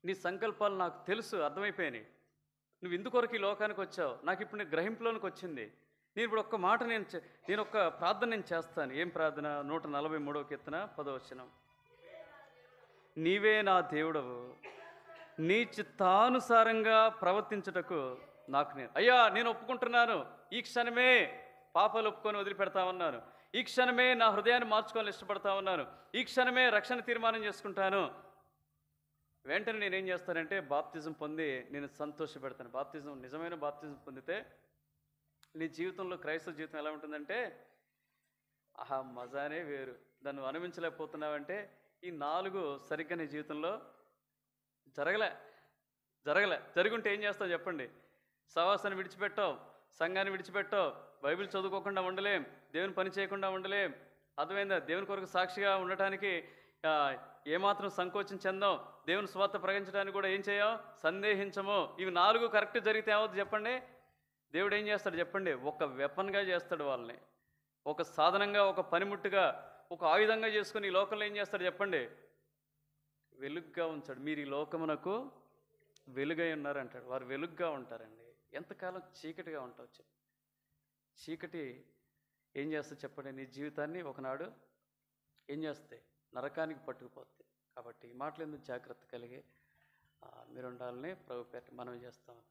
[SPEAKER 1] నీ సంకల్పాలు నాకు తెలుసు, అర్థమైపోయినాయి. నువ్వు ఇందుకొరకు ఈ లోకానికి వచ్చావు, నాకు ఇప్పుడు నీ గ్రహింపులోనికి వచ్చింది. నేను ఇప్పుడు ఒక్క మాట నేను ఒక్క ప్రార్థన నేను చేస్తాను. ఏం ప్రార్థన? 143వ కీర్తన 10వ వచనం. నీవే నా దేవుడవు, నీ చిత్తానుసారంగా ప్రవర్తించుటకు నాకు నేను ఒప్పుకుంటున్నాను. ఈ క్షణమే పాపాలు ఒప్పుకొని వదిలిపెడతా ఉన్నాను. ఈ క్షణమే నా హృదయాన్ని మార్చుకోవాలని ఇష్టపడతా ఉన్నాను. ఈ క్షణమే రక్షణ తీర్మానం చేసుకుంటాను. వెంటనే నేనేం చేస్తానంటే బాప్తిజం పొంది నేను సంతోషపెడతాను. బాప్తిజం, నిజమైన బాప్తిజం పొందితే నీ జీవితంలో, క్రైస్తవ జీవితం ఎలా ఉంటుందంటే ఆహా మజానే వేరు. దాన్ని అనుభవించలేకపోతున్నావంటే ఈ 4 సరిగ్గా నీ జీవితంలో జరగలే. జరుగుంటే ఏం చేస్తావు చెప్పండి? సహవాసాన్ని విడిచిపెట్టావు, సంఘాన్ని విడిచిపెట్టావు, బైబిల్ చదువుకోకుండా ఉండలేం, దేవుని పని చేయకుండా ఉండలేం. అర్థమైందా? దేవుని కొరకు సాక్షిగా ఉండటానికి ఏమాత్రం సంకోచం చెందాం. దేవుని స్వార్థ ప్రకటించడానికి కూడా ఏం చేయం? సందేహించము. ఇవి 4 కరెక్ట్ జరిగితే ఏమవుతుంది చెప్పండి? దేవుడు ఏం చేస్తాడు చెప్పండి? ఒక వెపన్గా చేస్తాడు వాళ్ళని. ఒక సాధనంగా, ఒక పనిముట్టుగా, ఒక ఆయుధంగా చేసుకుని ఈ లోకంలో ఏం చేస్తాడు చెప్పండి? వెలుగ్గా ఉంచాడు. మీరు ఈ లోకమునకు వెలుగై ఉన్నారు అంటాడు. వారు వెలుగుగా ఉంటారండి. ఎంతకాలం చీకటిగా ఉంటావు చెప్పు. చీకటి ఏం చేస్తుంది చెప్పండి? నీ జీవితాన్ని ఒకనాడు ఏం చేస్తాయి? నరకానికి పట్టుకుపోతాయి. కాబట్టి ఈ మాటలు ఎందుకు జాగ్రత్త కలిగి మీరు ఉండాలని ప్రభు పేరిట మనవి చేస్తాం.